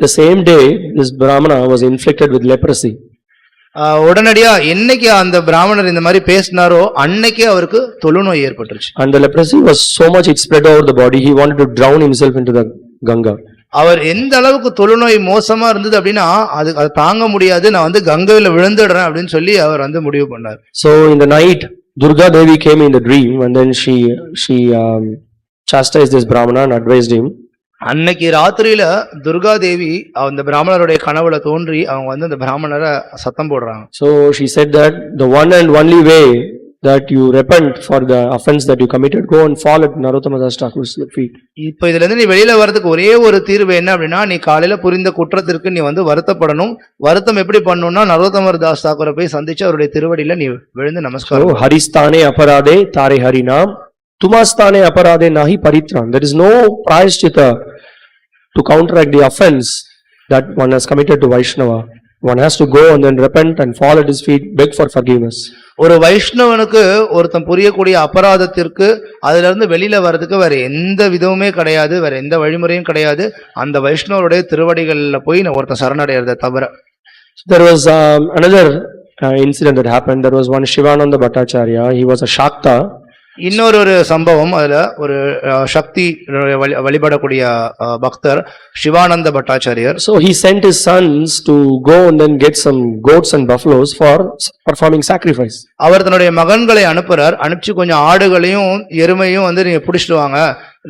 Speaker 1: the same day this Brahmana was inflicted with leprosy.
Speaker 2: உடனடியா என்னைக்கு அந்த பிராமணர் இந்த மாதிரி பேசினாரோ அன்னைக்கே அவருக்கு தொழுநோய் ஏற்பட்டுருச்சு.
Speaker 1: And the leprosy was so much it spread over the body, he wanted to drown himself into the Ganga.
Speaker 2: அவர் எந்த அளவுக்கு தொழுநோய் மோசமா இருந்தது அப்படின்னா அது தாங்க முடியாது, நான் வந்து கங்கையில விழுந்துடுறேன் அப்படின்னு சொல்லி அவர் வந்து முடிவு பண்ணார்.
Speaker 1: So in the night Durga Devi came in the dream and then she chastised this Brahmana and advised him.
Speaker 2: அன்னைக்கு ராத்திரியில துர்கா தேவி அந்த பிராமணருடைய கனவுல தோன்றி அவங்க வந்து அந்த பிராமணரை சத்தம் போடுறாங்க.
Speaker 1: So she said that the one and only way that you repent for the offense that you committed, go and fall at Narottama Das Thakur's feet.
Speaker 2: இப்போ இதுல இருந்து நீ வெளியில வரதுக்கு ஒரே ஒரு தீர்வு என்ன அப்படின்னா, நீ காலையில புரிந்த குற்றத்திற்கு நீ வந்து வருத்தப்படணும். வருத்தம் எப்படி பண்ணணும்னா நரோத்தம தாஸ் தாக்கூரை போய் சந்திச்சு அவருடைய திருவடியில நீ விழுந்து நமஸ்காரம்.
Speaker 1: ஹரிஸ்தானே அபராதே தாரே Harinam துமாஸ்தானே அபராதே நாஹி பரித்ரான். There is no prayaschitta to counteract the offense that one has committed to Vaishnava. One has to go and then repent and fall at his feet, beg for forgiveness.
Speaker 2: ஒரு வைஷ்ணவனுக்கு ஒருத்தன் புரியக்கூடிய அபராதத்திற்கு அதுல இருந்து வெளியில வர்றதுக்கு வேற எந்த விதமுமே கிடையாது, வேற எந்த வழிமுறையும் கிடையாது. அந்த வைஷ்ணவருடைய திருவடிகள்ல போய் ஒருத்தன் சரணடைறத தவிர.
Speaker 1: There was another incident that happened. There was one Shivananda Bhattacharya. He was a Shakta.
Speaker 2: இன்னொரு சம்பவம், அதுல ஒரு சக்தி வழிபடக்கூடிய பக்தர் Sivananda Bhattacharyar.
Speaker 1: So he sent his sons to go and then get some goats and buffaloes for performing sacrifice.
Speaker 2: அவர் தன்னுடைய மகன்களை அனுப்புறார். அனுப்பிச்சு கொஞ்சம் ஆடுகளையும் எருமையும் வந்து நீங்க பிடிச்சிட்டு வாங்க,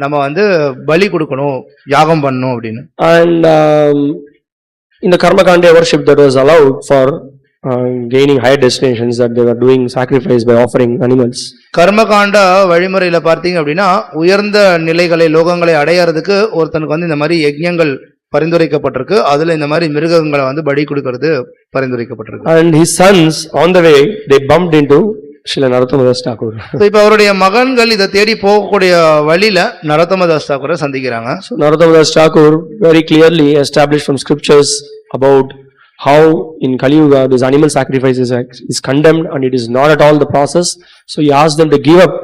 Speaker 2: நம்ம வந்து பலி கொடுக்கணும், யாகம் பண்ணணும் அப்படின்னு.
Speaker 1: And in the Karma Kanda worship that was allowed for gaining higher destinations, that they were doing sacrifice by offering animals.
Speaker 2: கர்மகாண்ட வழிமுறையில பார்த்தீங்க அப்படின்னா உயர்ந்த நிலைகளை லோகங்களை அடையறதுக்கு ஒருத்தனுக்கு வந்து இந்த மாதிரி யஜ்ஞங்கள் பரிந்துரைக்கப்பட்டிருக்கு. அதுல இந்த மாதிரி மிருகங்களை வந்து பலி கொடுக்கிறது பரிந்துரைக்கப்பட்டிருக்கு.
Speaker 1: And his sons on the way they bumped into Srila Narottama Ṭhākura.
Speaker 2: இப்ப அவருடைய மகன்கள் இதை தேடி போகக்கூடிய வழியில நரோத்தம தாஸ் தாக்கூரை சந்திக்கிறாங்க.
Speaker 1: So Narottama Ṭhākura very clearly established from scriptures about how in Kali Yuga this animal sacrifice is condemned and it is not at all the process. So he asked them to give up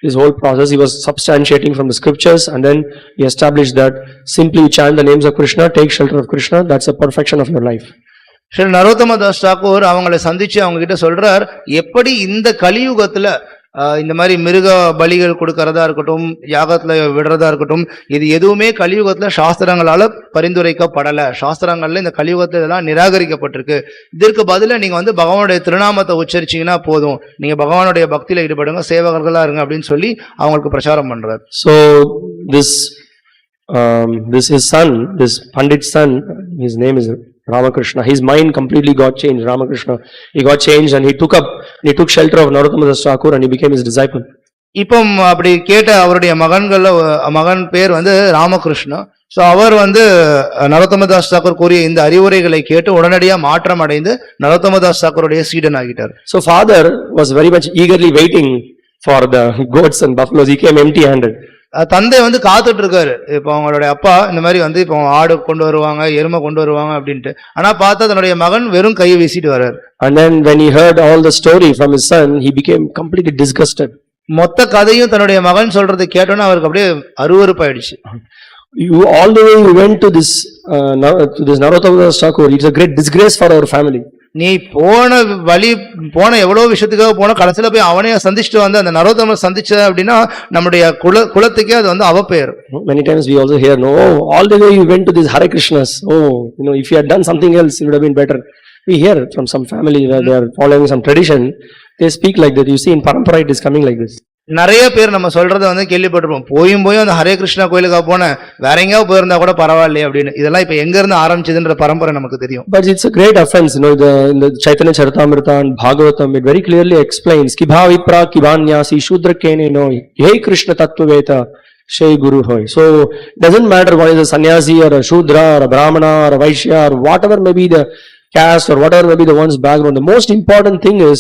Speaker 1: this whole process. He was substantiating from the scriptures, and then he established that simply chant the names of Krishna, take shelter of Krishna, that's a perfection of your life.
Speaker 2: Sri Narottama Das Thakur அவங்களை சந்திச்சு அவங்க கிட்ட சொல்றார், எப்படி இந்த கலியுகத்துல இந்த மாதிரி மிருக பலிகள் கொடுக்கறதா இருக்கட்டும், யாகத்துல விடுறதா இருக்கட்டும், இது எதுவுமே கலியுகத்துல சாஸ்திரங்களால பரிந்துரைக்கப்படல. சாஸ்திரங்கள்ல இந்த கலியுகத்துல இதெல்லாம் நிராகரிக்கப்பட்டிருக்கு. இதற்கு பதிலா நீங்க வந்து பகவானுடைய திருநாமத்தை உச்சரிச்சீங்கன்னா போதும், நீங்க பகவானுடைய பக்தியில ஈடுபடுங்க, சேவகர்களா இருங்க அப்படின்னு சொல்லி அவங்களுக்கு பிரச்சாரம் பண்றார்.
Speaker 1: So this his son, this Pandit's son, his name is Ramakrishna. His mind completely got changed. Ramakrishna, he got changed and he took shelter of Narottama Ṭhākura and he became his disciple.
Speaker 2: இப்போ அப்படி கேட்ட அவருடைய மகன் பேர் வந்து Ramakrishna. So அவர் வந்து நரோத்தம தாஸ் தாக்கூர் கூறிய இந்த அறிவுரைகளை கேட்டு உடனடியா மாற்றம் அடைந்து நரோத்தம தாஸ் தாக்கூருடைய சீடன் ஆகிட்டார்.
Speaker 1: So father was very much eagerly waiting for the goats and buffaloes. He came empty handed.
Speaker 2: தந்தை வந்து காத்துட்டு இருக்காரு. இப்போ அவங்களுடைய அப்பா இந்த மாதிரி வந்து இப்போ ஆடு கொண்டு வருவாங்க, எருமை கொண்டு வருவாங்க அப்படின்ட்டு. ஆனா பார்த்தா தன்னுடைய மகன் வெறும் கையை வீசிட்டு வர்றாரு.
Speaker 1: And then when he heard all the story from his son, he became completely disgusted.
Speaker 2: மொத்த கதையும் தன்னுடைய மகன் சொல்றது கேட்டோன்னா அவருக்கு அப்படியே அருவருப்பாயிடுச்சு.
Speaker 1: You all the way you went to this Narottama Ṭhākura. It's a great disgrace for our family.
Speaker 2: நீ போன எவ்வளவு விஷயத்துக்காக போன, கடைசியில போய் அவனைய சந்திச்சுட்டு வந்து அந்த நரோத்தம சந்திச்ச அப்படின்னா நம்முடைய குலத்துக்கே அது வந்து அவப்பெயர்.
Speaker 1: Many times we also hear, no, all the way you went to these Hare Krishnas. Oh, if you had done something else, it would have been better. We hear from some family where they are following some tradition, they speak like that. You see in Parampara it is coming like this.
Speaker 2: நிறைய பேர் நம்ம சொல்றத வந்து கேள்விப்பட்டிருப்போம், போயும் அந்த ஹரே கிருஷ்ணா கோயிலுக்காக போன, வேற எங்கேயாவது போயிருந்தா கூட பரவாயில்லையே அப்படின்னு. இதெல்லாம் இப்ப எங்க இருந்து ஆரம்பிச்சதுன்ற பரம்பரை நமக்கு தெரியும்.
Speaker 1: But it's a great offense, in the Chaitanya Charitamrita and Bhagavatam it very clearly explains kibha vipra kibanyasi shudra kene no hey Krishna tattvaveta shay guru hoy. So doesn't matter one is a sannyasi or a shudra or a brahmana or a vaishya or whatever may be the caste or whatever may be the one's background. The most important thing is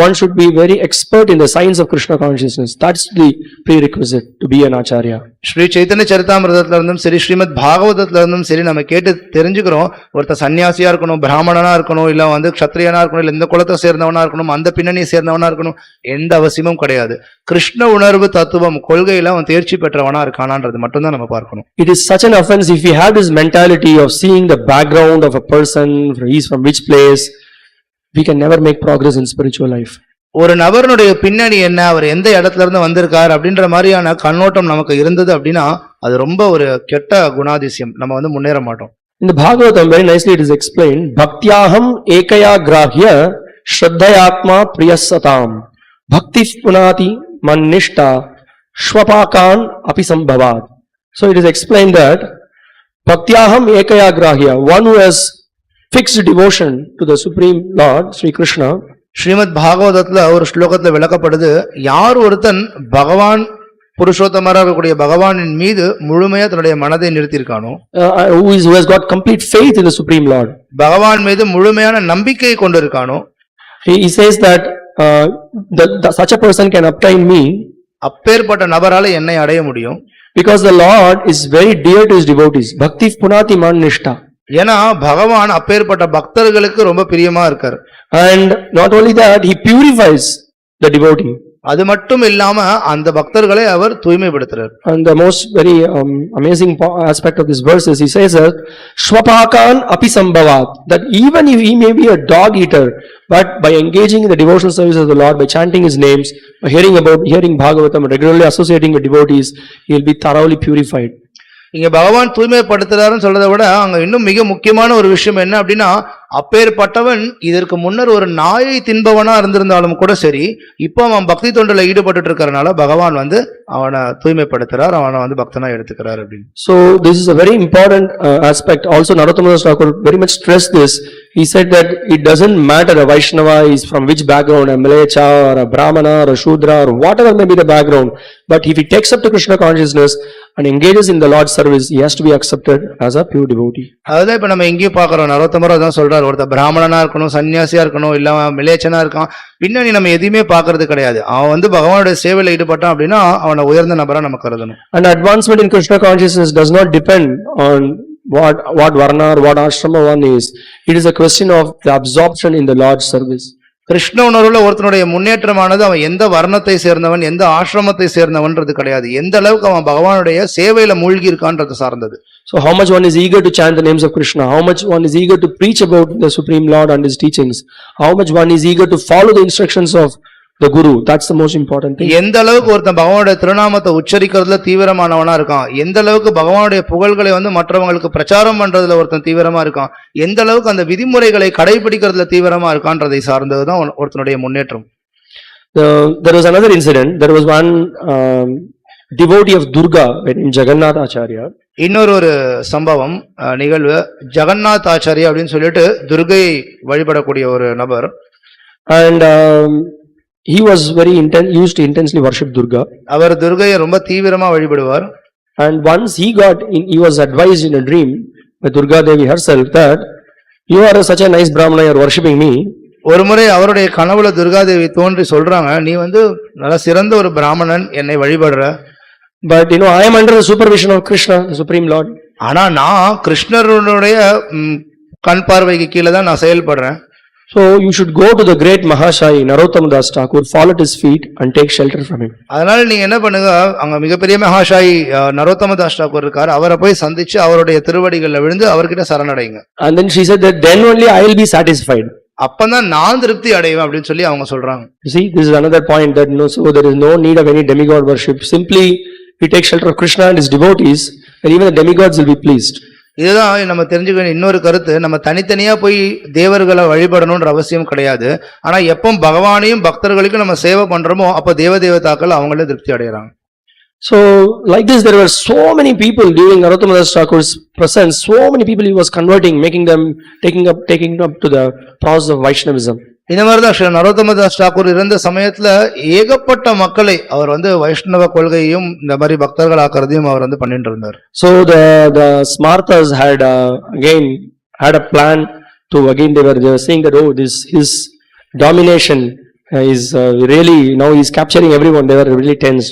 Speaker 1: one should be very expert in the science of Krishna consciousness. That's the prerequisite to be an acharya. Sri Chaitanya சரிதாமிரதத்துல இருந்தும் சரி, ஸ்ரீமத் பாகவதத்துல இருந்தும் சரி, நம்ம கேட்டு தெரிஞ்சுக்கிறோம், ஒருத்தர் சன்னியாசியா இருக்கணும், பிராமணனா இருக்கணும், இல்ல வந்து க்ஷத்ரியனா இருக்கணும், இல்ல இந்த குலத்தை சேர்ந்தவனா இருக்கணும், அந்த பின்னணியை சேர்ந்தவனா இருக்கணும், எந்த அவசியமும் கிடையாது. கிருஷ்ண உணர்வு தத்துவம் கொள்கையில அவன் தேர்ச்சி பெற்றவனா இருக்கானான்றது மட்டும்தான் நம்ம பார்க்கணும். It is such an offense if we have this mentality of seeing the background of a person, he's from which place, we can never make progress in spiritual life.
Speaker 2: ஒரு நபருடைய பின்னணி என்ன, அவர் எந்த இடத்துல இருந்து வந்திருக்கார் அப்படின்ற மாதிரியான கண்ணோட்டம் நமக்கு இருந்தது அப்படின்னா அது ரொம்ப ஒரு கெட்ட குணாதிசயம், நம்ம வந்து முன்னேற மாட்டோம்.
Speaker 1: In the Bhagavatam very nicely it is explained, bhaktyaham ekaya grahya shraddhayatma priyasatam bhakti punati mannishta shvapakan apisambhavat. So it is explained that bhaktyaham ekaya grahya, one who has fixed devotion to the Supreme Lord Sri Krishna.
Speaker 2: Srimad பாகவதத்துல ஒரு ஸ்லோகத்துல விளக்கப்படுது, யார் ஒருத்தன் பகவான் புருஷோத்தமராக இருக்கக்கூடிய பகவானின் மீது முழுமையா தன்னுடைய மனதை நிறுத்தியிருக்கானோ,
Speaker 1: who has got complete faith in the Supreme Lord,
Speaker 2: பகவான் மீது முழுமையான நம்பிக்கை கொண்டிருக்கானோ,
Speaker 1: he says that such a person can obtain me,
Speaker 2: அப்பேற்பட்ட நபரால என்னை அடைய முடியும்.
Speaker 1: Because the Lord is very dear to his devotees. Bhakti punati man nishta.
Speaker 2: ஏன்னா பகவான் அப்பேற்பட்ட பக்தர்களுக்கு ரொம்ப பிரியமா இருக்கார்.
Speaker 1: And not only that, he purifies the devotee.
Speaker 2: அது மட்டும் இல்லாம அந்த பக்தர்களை அவர் தூய்மைப்படுத்துறார்.
Speaker 1: And the most very amazing aspect of this verse is he says that shvapakan apisambhavat, that even if he may be a dog eater, but by engaging in the devotional service of the Lord, by chanting his names, by hearing Bhagavatam, regularly associating with devotees, he will be thoroughly purified.
Speaker 2: இங்க பகவான் தூய்மைப்படுத்துறாருன்னு சொல்றதை விட அங்க இன்னும் மிக முக்கியமான ஒரு விஷயம் என்ன அப்படின்னா, அப்பேற்பட்டவன் இதற்கு முன்னர் ஒரு நாயை தின்பவனா இருந்திருந்தாலும் கூட சரி, இப்போ அவன் பக்தி தொண்டுல ஈடுபட்டு இருக்கிறனால பகவான் வந்து அவனை தூய்மைப்படுத்துறார், அவனை வந்து பக்தனா எடுத்துக்கிறார் அப்படின்னு.
Speaker 1: So this is a very important aspect. Also Narottama Ṭhākura very much stressed this. He said that it doesn't matter a Vaishnava is from which background, a Mlecha or a Brahmana or a Shudra or whatever may be the background, but if he takes up to Krishna consciousness and engages in the Lord's service, he has to be accepted as a pure devotee.
Speaker 2: அதான் இப்ப நம்ம எங்கேயும் பாக்குறோம், நரோத்தமர் அதான் சொல்றாரு, ஒருத்தர் பிராமணனா இருக்கணும், சன்னியாசியா இருக்கணும், இல்ல மிலேச்சனா இருக்கான், பின்னாடி நம்ம எதுவுமே பாக்குறது கிடையாது. அவன் வந்து பகவானுடைய சேவையில ஈடுபட்டான் அப்படின்னா அவனை உயர்ந்த நபரா நம்ம கருதணும்.
Speaker 1: And advancement in Krishna consciousness does not depend on what varna or what ashrama one is. It is a question of the absorption in the Lord's service.
Speaker 2: Krishna உணர்வுல ஒருத்தனுடைய முன்னேற்றமானது அவன் எந்த வர்ணத்தை சேர்ந்தவன், எந்த ஆசிரமத்தை சேர்ந்தவன்றது கிடையாது, எந்த அளவுக்கு அவன் பகவானுடைய சேவையில மூழ்கி இருக்கான்றது சார்ந்தது.
Speaker 1: So how much one is eager to chant the names of Krishna, how much one is eager to preach about the Supreme Lord and His teachings, how much one is eager to follow the instructions of the Guru, that's the most important thing.
Speaker 2: எந்த அளவுக்கு ஒருத்தன் பகவானுடைய திருநாமத்தை உச்சரிக்கிறதுல தீவிரமானவனா இருக்கான், எந்த அளவுக்கு பகவானுடைய புகழ்களை வந்து மற்றவங்களுக்கு பிரச்சாரம் பண்றதுல ஒருத்தன் தீவிரமா இருக்கான், எந்த அளவுக்கு அந்த விதிமுறைகளை கடைபிடிக்கிறதுல தீவிரமா இருக்கான்றதை சார்ந்ததுதான் ஒருத்தனுடைய முன்னேற்றம்.
Speaker 1: There was another incident. There was one devotee of Durga in Jagannath Acharya.
Speaker 2: இன்னொரு சம்பவம் நிகழ்வு, ஜெகநாத் ஆச்சாரியா அப்படின்னு சொல்லிட்டு துர்கையை வழிபடக்கூடிய ஒரு நபர்.
Speaker 1: And he was very used to intensely worship Durga.
Speaker 2: அவர் துர்கையை ரொம்ப தீவிரமா வழிபடுவார்.
Speaker 1: And once he was advised in a dream by Durga Devi herself that you are such a nice Brahmana, you are worshipping me.
Speaker 2: ஒரு முறை அவருடைய கனவுல துர்காதேவி தோன்றி சொல்றாங்க, நீ வந்து நல்ல சிறந்த ஒரு பிராமணன், என்னை வழிபடுற.
Speaker 1: But you know, I am under the supervision of Krishna, the Supreme Lord.
Speaker 2: ஆனா நான் கிருஷ்ணருடைய கண் பார்வைக்கு கீழே தான் நான் செயல்படுறேன்.
Speaker 1: So you should go to the great Mahashayi Narottama Ṭhākura, fall at his feet and take shelter from him.
Speaker 2: அதனால நீங்க என்ன பண்ணுங்க, அங்க மிகப்பெரிய மகாஷாயி நரோத்தம தாஸ் டாக்கூர் இருக்காரு, அவரை போய் சந்திச்சு அவருடைய திருவடிகள்ல விழுந்து அவர்கிட்ட சரணடைங்க.
Speaker 1: And then she said that then only I will be satisfied.
Speaker 2: அப்பதான் நான் திருப்தி அடைவேன் அப்படின்னு சொல்லி அவங்க சொல்றாங்க.
Speaker 1: You see, this is another point that so there is no need of any demigod worship. Simply we take shelter of Krishna and his devotees, and even the demigods will be pleased.
Speaker 2: இதுதான் நம்ம தெரிஞ்சுக்க வேண்டிய இன்னொரு கருத்து. நம்ம தனித்தனியா போய் தேவர்களை வழிபடணும்ன்ற அவசியம் கிடையாது. ஆனா எப்போ பகவானையும் பக்தர்களுக்கும் நம்ம சேவை பண்றோமோ அப்ப தேவதாக்கள் அவங்களே திருப்தி அடையறாங்க.
Speaker 1: So like this there were so many people during Narottama Ṭhākura's presence, so many people he was converting, making them taking up to the process of Vaishnavism.
Speaker 2: இந்த மாதிரிதான் நரோத்தம தாஸ் டாக்கூர் இருந்த சமயத்துல ஏகப்பட்ட மக்களை அவர் வந்து வைஷ்ணவ கொள்கையும் இந்த மாதிரி பக்தர்கள் ஆக்குறதையும் அவர் வந்து பண்ணிட்டு இருந்தார்.
Speaker 1: So the Smartas had again had a plan to again they were saying that his domination is really now he is capturing everyone. They were really tense.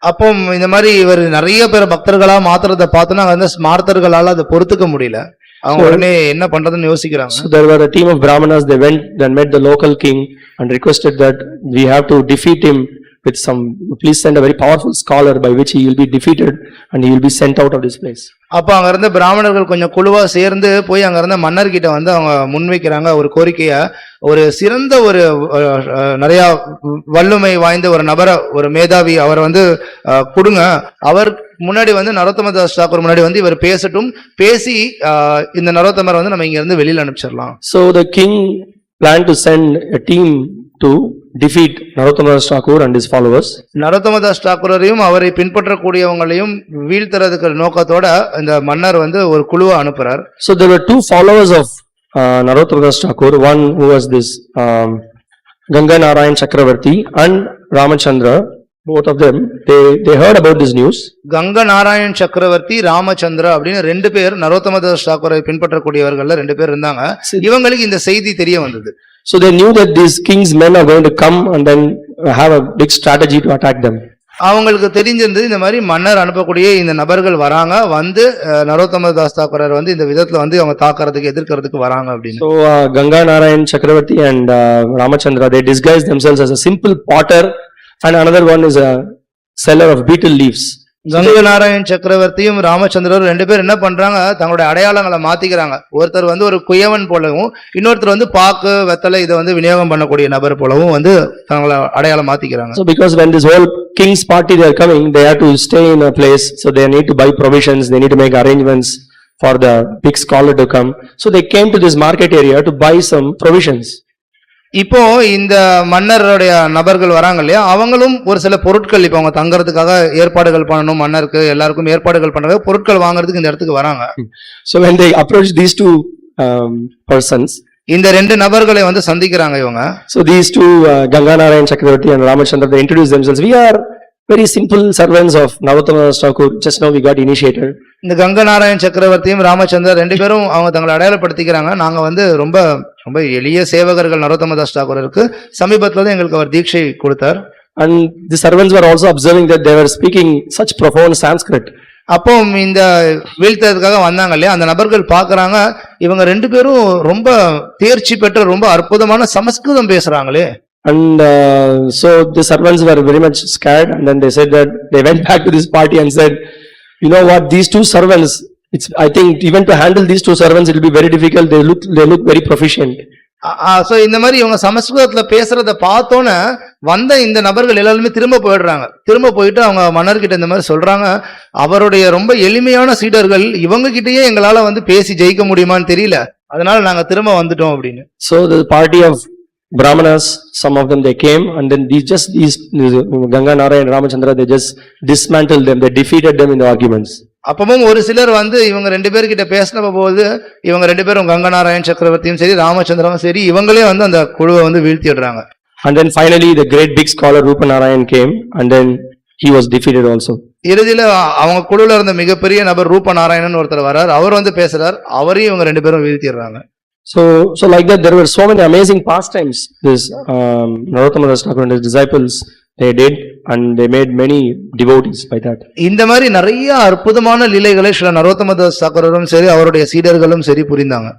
Speaker 2: அப்போ இந்த மாதிரி இவர் நிறைய பேர் பக்தர்களா மாத்துறத பார்த்தோன்னா அந்த ஸ்மார்த்தர்களால அதை பொறுத்துக்க முடியல. அவங்க உடனே என்ன பண்றதுன்னு யோசிக்கிறாங்க.
Speaker 1: So there were a team of Brahmanas. They went and met the local king and requested that we have to defeat him with some, please send a very powerful scholar by which he will be defeated and he will be sent out of this place.
Speaker 2: அப்ப அங்க இருந்த பிராமணர்கள் கொஞ்சம் குழுவா சேர்ந்து போய் அங்க இருந்த மன்னர் கிட்ட வந்து அவங்க முன்வைக்கிறாங்க ஒரு கோரிக்கைய, ஒரு சிறந்த ஒரு நிறைய வல்லமை வாய்ந்த ஒரு நபரை, ஒரு மேதாவி அவரை வந்து கொடுங்க, அவர் முன்னாடி வந்து நரோத்தம தாஸ் டாக்கூர் முன்னாடி வந்து இவர் பேசட்டும், பேசி இந்த நரோத்தமரை வந்து நம்ம இங்க இருந்து வெளியில அனுப்பிச்சிடலாம்.
Speaker 1: So the king planned to send a team to defeat Narottama Ṭhākura and his followers.
Speaker 2: Narottama Das டாக்கூரையும் அவரை பின்பற்றக்கூடியவங்களையும் வீழ்த்துறதுக்கு நோக்கத்தோட இந்த மன்னர் வந்து ஒரு குழுவை அனுப்புறார்.
Speaker 1: So there were two followers of Narottama Ṭhākura, one who was this Ganga Narayan Chakravarti and Ramachandra. Both of them they heard about this news.
Speaker 2: கங்க நாராயண் சக்கரவர்த்தி, ராமச்சந்திரா அப்படின்னு ரெண்டு பேர் நரோத்தம தாஸ் டாக்கூரை பின்பற்றக்கூடியவர்கள்ல ரெண்டு பேர் இருந்தாங்க. இவங்களுக்கு இந்த செய்தி தெரிய வந்தது.
Speaker 1: So they knew that these king's men are going to come and then have a big strategy to attack them.
Speaker 2: அவங்களுக்கு தெரிஞ்சிருந்தது இந்த மாதிரி மன்னர் அனுப்பக்கூடிய இந்த நபர்கள் வராங்க, வந்து நரோத்தம தாஸ் டாக்கூரை வந்து இந்த விதத்துல வந்து அவங்க தாக்குறதுக்கு எதிர்க்கிறதுக்கு வராங்க அப்படின்னு.
Speaker 1: So Ganga Narayan Chakravarti and Ramachandra, they disguised themselves as a simple potter and another one is a seller of betel leaves.
Speaker 2: Ganga Narayan சக்கரவர்த்தியும் ராமச்சந்திரரும் ரெண்டு பேரும் என்ன பண்றாங்க, தங்களுடைய அடையாளங்களை மாத்திக்கிறாங்க. ஒருத்தர் வந்து ஒரு குயவன் போலவும், இன்னொருத்தர் வந்து பாக்கு வெத்தலை இதை வந்து விநியோகம் பண்ணக்கூடிய நபர் போலவும் வந்து தங்களை அடையாளம் மாத்திக்கிறாங்க.
Speaker 1: So because when this whole king's party they are coming, they have to stay in a place, so they need to buy provisions, they need to make arrangements for the big scholar to come. So they came to this market area to buy some provisions.
Speaker 2: இப்போ இந்த மன்னருடைய நபர்கள் வராங்க இல்லையா, அவங்களும் ஒரு சில பொருட்கள் இப்போ அவங்க தங்கறதுக்காக ஏற்பாடுகள் பண்ணணும், மன்னருக்கு எல்லாருக்கும் ஏற்பாடுகள் பண்றது, பொருட்கள் வாங்குறதுக்கு இந்த இடத்துக்கு வராங்க.
Speaker 1: So when they approach these two persons,
Speaker 2: இந்த ரெண்டு நபர்களை வந்து சந்திக்கிறாங்க இவங்க.
Speaker 1: so these two Ganga Narayan Chakravarti and Ramachandra, they introduce themselves. We are very simple servants of Narottama Ṭhākura, just now we got initiated.
Speaker 2: இந்த கங்க நாராயண் சக்கரவர்த்தியும் ராமச்சந்திரர் ரெண்டு பேரும் அவங்க தங்களை அடையாளப்படுத்திக்கிறாங்க. நாங்க வந்து ரொம்ப ரொம்ப எளிய சேவகர்கள் நரோத்தம தாஸ் டாகூருக்கு. சமீபத்துல தான் எங்களுக்கு அவர் தீட்சை கொடுத்தார்.
Speaker 1: And the servants were also observing that they were speaking such profound Sanskrit.
Speaker 2: அப்போ இந்த வீழ்த்ததுக்காக வந்தாங்க இல்லையா, அந்த நபர்கள் பாக்குறாங்க, இவங்க ரெண்டு பேரும் ரொம்ப தேர்ச்சி பெற்ற ரொம்ப அற்புதமான சமஸ்கிருதம் பேசுறாங்களே.
Speaker 1: And so the servants were very much scared, and then they said that they went back to this party and said, you know what, these two servants, I think even to handle these two servants it will be very difficult. They look very proficient.
Speaker 2: So இந்த மாதிரி இவங்க சமஸ்கிருதத்துல பேசுறத பார்த்தோன்னே வந்த இந்த நபர்கள் எல்லாருமே திரும்ப போயிடுறாங்க. திரும்ப போயிட்டு அவங்க மன்னர்கிட்ட இந்த மாதிரி சொல்றாங்க, அவருடைய ரொம்ப எளிமையான சீடர்கள், இவங்க கிட்டயே எங்களால வந்து பேசி ஜெயிக்க முடியுமான்னு தெரியல, அதனால நாங்க திரும்ப வந்துட்டோம் அப்படின்னு.
Speaker 1: So the party of Brahmanas, some of them they came, and then these Ganga Narayan and Ramachandra, they just dismantled them, they defeated them in the arguments.
Speaker 2: அப்பவும் ஒரு சிலர் வந்து இவங்க ரெண்டு பேர்கிட்ட பேசின போது இவங்க ரெண்டு பேரும் கங்க நாராயண் சக்கரவர்த்தியும் சரி ராமச்சந்திரனும் சரி இவங்களே வந்து அந்த குழுவை வந்து வீழ்த்திடுறாங்க.
Speaker 1: And then finally the great big scholar Rupa Narayan came, and then he was defeated also.
Speaker 2: இறுதியில அவங்க குழுல இருந்த மிகப்பெரிய நபர் ரூப நாராயணன் ஒருத்தர் வரார், அவர் வந்து பேசுறார், அவரையும் இவங்க ரெண்டு பேரும் வீழ்த்திடுறாங்க.
Speaker 1: So like that there were so many amazing pastimes this Narottama Das Ṭhākura and his disciples they did, and they made many devotees by that.
Speaker 2: இந்த மாதிரி நிறைய அற்புதமான லீலைகளை ஸ்ரீ நரோத்தம தாஸ் தாக்கூரும் சரி அவருடைய சீடர்களும் சரி புரிந்தாங்க.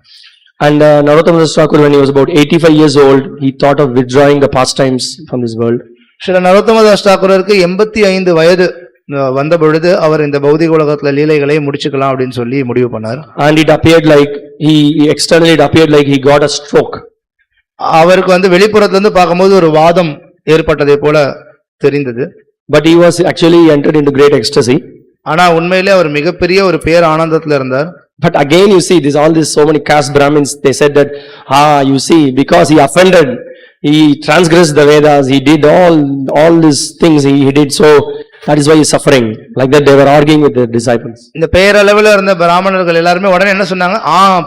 Speaker 1: And Narottama Das Ṭhākura, when he was about 85 years old, he thought of withdrawing the pastimes from this world.
Speaker 2: Sri Narottama Das தாக்கூருக்கு 85 வயது வந்த பொழுது அவர் இந்த பௌதிக உலகத்துல லீலைகளை முடிச்சுக்கலாம் அப்படின்னு சொல்லி முடிவு பண்ணார்.
Speaker 1: And it appeared like externally it appeared like he got a stroke.
Speaker 2: அவருக்கு வந்து வெளிப்புறத்துல இருந்து பார்க்கும்போது ஒரு வாதம் ஏற்பட்டதை போல தெரிந்தது.
Speaker 1: But he was actually entered into great ecstasy.
Speaker 2: ஆனா உண்மையிலே அவர் மிகப்பெரிய ஒரு பேர் ஆனந்தத்துல இருந்தார்.
Speaker 1: But again you see this all this so many caste Brahmins, they said that you see because he offended, he transgressed the Vedas, he did all these things he did, so that is why he is suffering. Like that they were arguing with the disciples.
Speaker 2: இந்த பேரளவுல இருந்த பிராமணர்கள் எல்லாரும் உடனே என்ன சொன்னாங்க,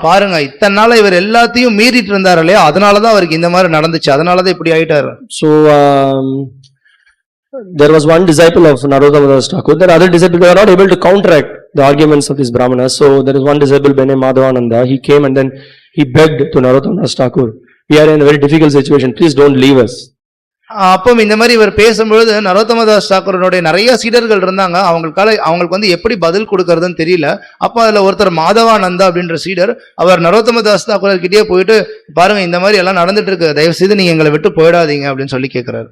Speaker 2: பாருங்க இத்தனை நாளா இவர் எல்லாத்தையும் மீறிட்டு இருந்தார் இல்லையா, அதனாலதான் அவருக்கு இந்த மாதிரி நடந்துச்சு, அதனாலதான் இப்படி ஆயிட்டாரு.
Speaker 1: So there was one disciple of Narottama Das Ṭhākura, the other disciple were not able to counteract the arguments of these Brahmanas. So there is one disciple by name Madhavananda, he came and then he begged to Narottama Das Ṭhākura, we are in a very difficult situation, please don't leave us.
Speaker 2: அப்போ இந்த மாதிரி இவர் பேசும்பொழுது நரோத்தம தாஸ் தாக்கூருடைய நிறைய சீடர்கள் இருந்தாங்க, அவங்களுக்கு வந்து எப்படி பதில் கொடுக்கறதுன்னு தெரியல. அப்ப அதுல ஒருத்தர் மாதவானந்தா அப்படின்ற சீடர், அவர் நரோத்தம தாஸ் தாக்கூர் கிட்டே போயிட்டு, பாருங்க இந்த மாதிரி எல்லாம் நடந்துட்டு இருக்கு, தயவு செய்து நீங்க எங்களை விட்டு போயிடாதீங்க அப்படின்னு சொல்லி கேட்கிறாரு.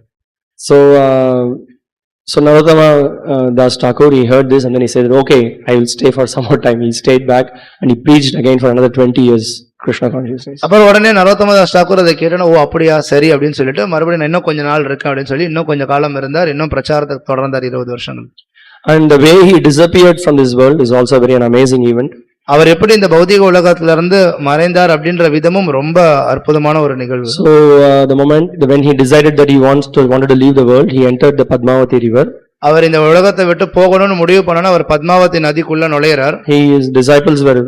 Speaker 1: So Narottama Das Ṭhākura, he heard this and then he said, okay, I will stay for some more time. He stayed back and he preached again for another 20 years Krishna consciousness.
Speaker 2: அப்புறம் உடனே நரோத்தம தாஸ் தாக்கூர் அதை கேட்டா, ஓ அப்படியா சரி அப்படின்னு சொல்லிட்டு மறுபடியும் இன்னும் கொஞ்ச நாள் இருக்கு அப்படின்னு சொல்லி இன்னும் கொஞ்சம் காலம் இருந்தார், இன்னும் பிரச்சாரத்தை தொடர்ந்தார் 20 வருஷங்கள்.
Speaker 1: And the way he disappeared from this world is also very an amazing event.
Speaker 2: அவர் எப்படி இந்த பௌதிக உலகத்துல இருந்து மறைந்தார் அப்படின்ற விதமும் ரொம்ப அற்புதமான ஒரு நிகழ்வு.
Speaker 1: So the moment when he decided that he wanted to leave the world, he entered the Padmavati river.
Speaker 2: அவர் இந்த உலகத்தை விட்டு போகணும்னு முடிவு பண்ணனா அவர் Padmavathi நதிக்குள்ள நுழையறார்.
Speaker 1: His disciples were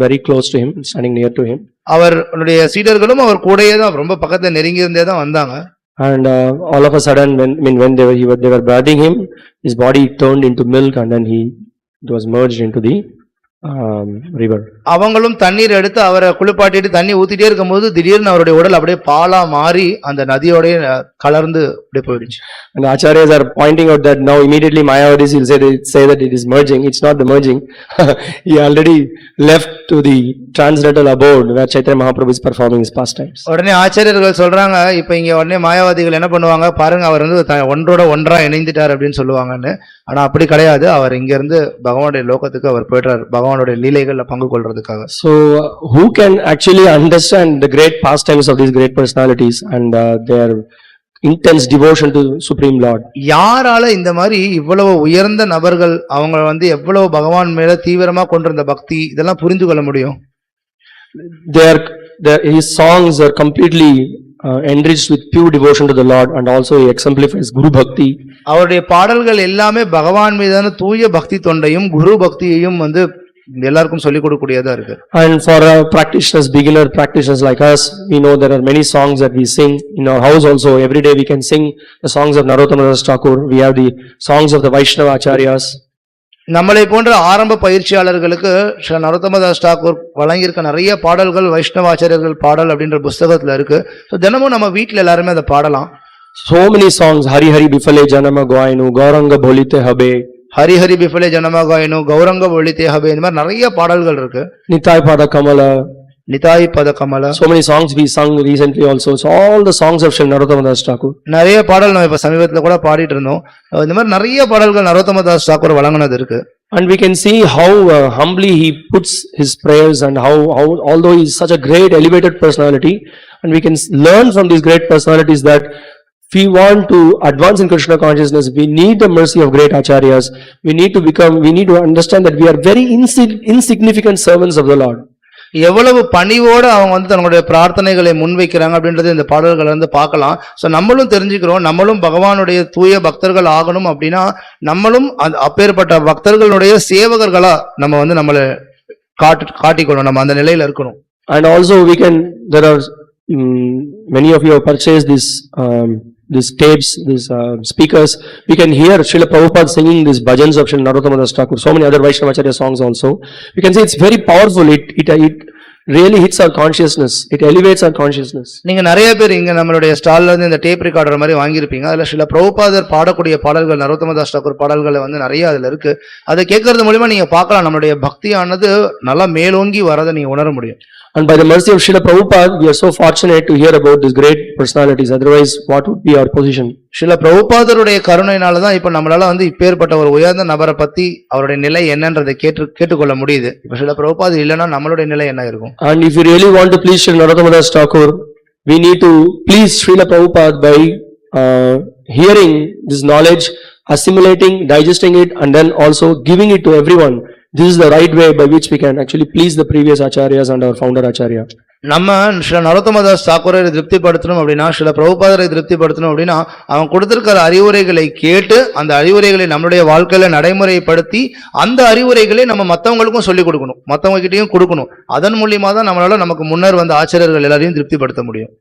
Speaker 1: very close to him, standing near to him.
Speaker 2: அவருடைய சீடர்களும் அவர் கூடயே தான் ரொம்ப பக்கத்துல நெருங்கி இருந்தே தான் வந்தாங்க.
Speaker 1: And all of a sudden when they were bathing him, his body turned into milk and then it was merged into the river.
Speaker 2: அவங்களும் தண்ணீர் எடுத்து அவரை குளிப்பாட்டிட்டு தண்ணி ஊத்திட்டே இருக்கும்போது திடீர்னு அவருடைய உடல் அப்படியே பாலா மாறி அந்த நதியோட கலர்ந்து அப்படியே போயிடுச்சு.
Speaker 1: And the acharyas are pointing out that now immediately Mayavadis will say that it is merging. It's not the merging. He already left to the transcendental abode where Chaitanya Mahaprabhu is performing his pastimes.
Speaker 2: உடனே ஆச்சாரியர்கள் சொல்றாங்க, இப்ப இங்க உடனே மாயாவாதிகள் என்ன பண்ணுவாங்க பாருங்க, அவர் வந்து ஒன்றோட ஒன்றா இணைந்துட்டார் அப்படின்னு சொல்லுவாங்கன்னு. ஆனா அப்படி கிடையாது, அவர் இங்க இருந்து பகவானுடைய லோகத்துக்கு அவர் போயிட்டார், பகவானுடைய லீலைகள்ல பங்கு கொள்றதுக்காக.
Speaker 1: So who can actually understand the great pastimes of these great personalities and their intense devotion to Supreme Lord?
Speaker 2: யாரால இந்த மாதிரி இவ்வளவு உயர்ந்த நபர்கள் அவங்க வந்து எவ்வளவு பகவான் மேல தீவிரமா கொண்டிருந்த பக்தி இதெல்லாம் புரிந்து கொள்ள முடியும்?
Speaker 1: His songs are completely enriched with pure devotion to the Lord, and also he exemplifies Guru Bhakti.
Speaker 2: அவருடைய பாடல்கள் எல்லாமே பகவான் மீதான தூய பக்தி தொண்டையும் குரு பக்தியையும் வந்து எல்லாருக்கும் சொல்லிக் கொடுக்கக்கூடியதா இருக்கு.
Speaker 1: And for practitioners, beginner practitioners like us, we know there are many songs that we sing in our house also. Every day we can sing the songs of Narottama Ṭhākura. We have the songs of the Vaishnava acharyas.
Speaker 2: நம்மளை போன்ற ஆரம்ப பயிற்சியாளர்களுக்கு ஸ்ரீ நரோத்தம தாஸ் தாக்கூர் வழங்கியிருக்க நிறைய பாடல்கள் வைஷ்ணவ ஆச்சாரியர்கள் பாடல் அப்படின்ற புஸ்தகத்துல இருக்கு. தினமும் நம்ம வீட்டுல எல்லாருமே அதை பாடலாம்.
Speaker 1: So many songs, Hari Hari Bifale Janama Goinu, Gauranga Bolite Habe,
Speaker 2: Hari Hari பிஃபலே ஜனமகாயினு, Gauranga ஒளித்தே ஹபே, இந்த மாதிரி நிறைய பாடல்கள் இருக்கு.
Speaker 1: Nitai Pada Kamala,
Speaker 2: நிதாய் பத கமல.
Speaker 1: So many songs we sung recently also. So all the songs of Sri Narottama Das Ṭhākura.
Speaker 2: நிறைய பாடல் நம்ம இப்ப சமீபத்துல கூட பாடிட்டு இருந்தோம். இந்த மாதிரி நிறைய பாடல்கள் நரோத்தம தாஸ் தாக்கூர் வழங்கினது இருக்கு.
Speaker 1: And we can see how humbly he puts his prayers, and how although he is such a great elevated personality, and we can learn from these great personalities that if we want to advance in Krishna consciousness, we need the mercy of great acharyas. We need to understand that we are very insignificant servants of the Lord.
Speaker 2: எவ்வளவு பணிவோடு அவங்க வந்து தங்களுடைய பிரார்த்தனைகளை முன்வைக்கிறாங்க அப்படின்றது இந்த பாடல்களை வந்து பார்க்கலாம். சோ நம்மளும் தெரிஞ்சுக்கிறோம், நம்மளும் பகவானுடைய தூய பக்தர்கள் ஆகணும் அப்படின்னா நம்மளும் அப்பேற்பட்ட பக்தர்களுடைய சேவகர்களா நம்ம வந்து நம்மளை காட்டிக்கணும், நம்ம அந்த நிலையில இருக்கணும்.
Speaker 1: And also there are many of you have purchased these tapes, these speakers. We can hear Srila Prabhupada singing these bhajans of Srila Narottama Das Ṭhākura, so many other Vaishnava Acharya songs also. We can say it's very powerful. It really hits our consciousness. It elevates our consciousness.
Speaker 2: நீங்க நிறைய பேர் இங்க நம்மளுடைய ஸ்டால்ல இருந்து இந்த tape recorder மாதிரி வாங்கியிருப்பீங்க. அதுல ஸ்ரீல பிரபுபாதர் பாடக்கூடிய பாடல்கள், நரோத்தம தாஸ் தாக்கூர் பாடல்கள் வந்து நிறைய அதுல இருக்கு. அதை கேட்கறது மூலமா நீங்க பார்க்கலாம் நம்மளுடைய பக்தியானது நல்லா மேலோங்கி வரதை நீங்க உணர முடியும்.
Speaker 1: And by the mercy of Srila Prabhupada, we are so fortunate to hear about these great personalities. Otherwise, what would be our position?
Speaker 2: Srila பிரபுபாதருடைய கருணையினால தான் இப்ப நம்மளால வந்து இப்பேற்பட்ட ஒரு உயர்ந்த நபரை பத்தி அவருடைய நிலை என்னன்றதை கேட்டுக்கொள்ள முடியுது. இப்ப ஸ்ரீல பிரபுபாதர் இல்லைன்னா நம்மளுடைய நிலை என்ன இருக்கும்?
Speaker 1: And if you really want to please Srila Narottama Das Ṭhākura, we need to please Srila Prabhupada by hearing this knowledge, assimilating, digesting it, and then also giving it to everyone. This is the right way by which we can actually please the previous acharyas and our founder acharya.
Speaker 2: நம்ம ஸ்ரீ நரோத்தம தாஸ் தாக்கூரை திருப்திப்படுத்தணும் அப்படின்னா, ஸ்ரீல பிரபுபாதரை திருப்திப்படுத்தணும் அப்படின்னா, அவன் கொடுத்திருக்கிற அறிவுரைகளை கேட்டு அந்த அறிவுரைகளை நம்மளுடைய வாழ்க்கையில நடைமுறைப்படுத்தி அந்த அறிவுரைகளை நம்ம மற்றவங்களுக்கும் சொல்லிக் கொடுக்கணும், மற்றவங்க கிட்டையும் கொடுக்கணும். அதன் மூலியமா தான் நம்மளால நமக்கு முன்னர் வந்த ஆச்சாரியர்கள் எல்லாரையும் திருப்திப்படுத்த முடியும்.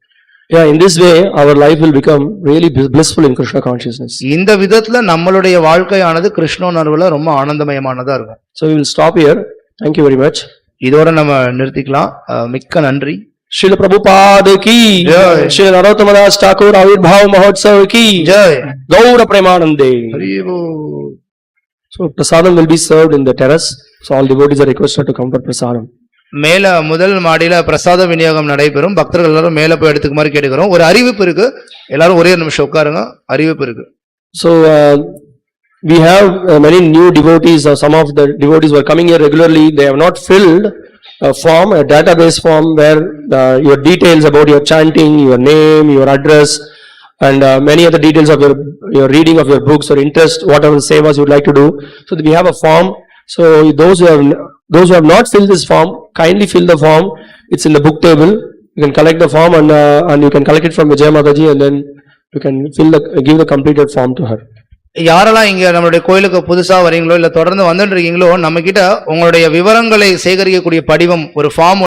Speaker 1: Yeah, in this way our life will become really blissful in Krishna consciousness.
Speaker 2: இந்த விதத்துல நம்மளுடைய வாழ்க்கையானது கிருஷ்ண உணர்வுல ரொம்ப ஆனந்தமயமானதா இருக்கும்.
Speaker 1: So we will stop here. Thank you very much.
Speaker 2: இதோட நம்ம நிறுத்திக்கலாம். மிக்க நன்றி.
Speaker 1: Srila Prabhupada ki jai. Srila Narottama Das Ṭhākura Avirbhav Mahotsav ki jai. Gaura Premanande.
Speaker 2: Hari Bol.
Speaker 1: So prasadam will be served in the terrace. So all devotees are requested to come for prasadam.
Speaker 2: மேல முதல் மாடியில பிரசாத விநியோகம் நடைபெறும். பக்தர்கள் எல்லாரும் மேல போய் எடுத்துக்குமாறு கேட்டுக்கிறோம். ஒரு அறிவிப்பு இருக்கு, எல்லாரும் ஒரே நிமிஷம் உட்காருங்க. அறிவிப்பு இருக்கு.
Speaker 1: So we have many new devotees, or some of the devotees who are coming here regularly. They have not filled a form, a database form where your details about your chanting, your name, your address, and many other details of your reading of your books or interest, whatever sevas you would like to do. So we have a form. So those who have not filled this form, kindly fill the form. It's in the book table. You can collect the form and you can collect it from Vijaya Mataji, and then you can give the completed form to her.
Speaker 2: யாரெல்லாம் இங்க நம்மளுடைய கோயிலுக்கு புதுசா வரீங்களோ இல்ல தொடர்ந்து வந்துட்டு இருக்கீங்களோ, நம்ம கிட்ட உங்களுடைய விவரங்களை சேகரிக்கக்கூடிய படிவம் ஒரு ஃபார்ம்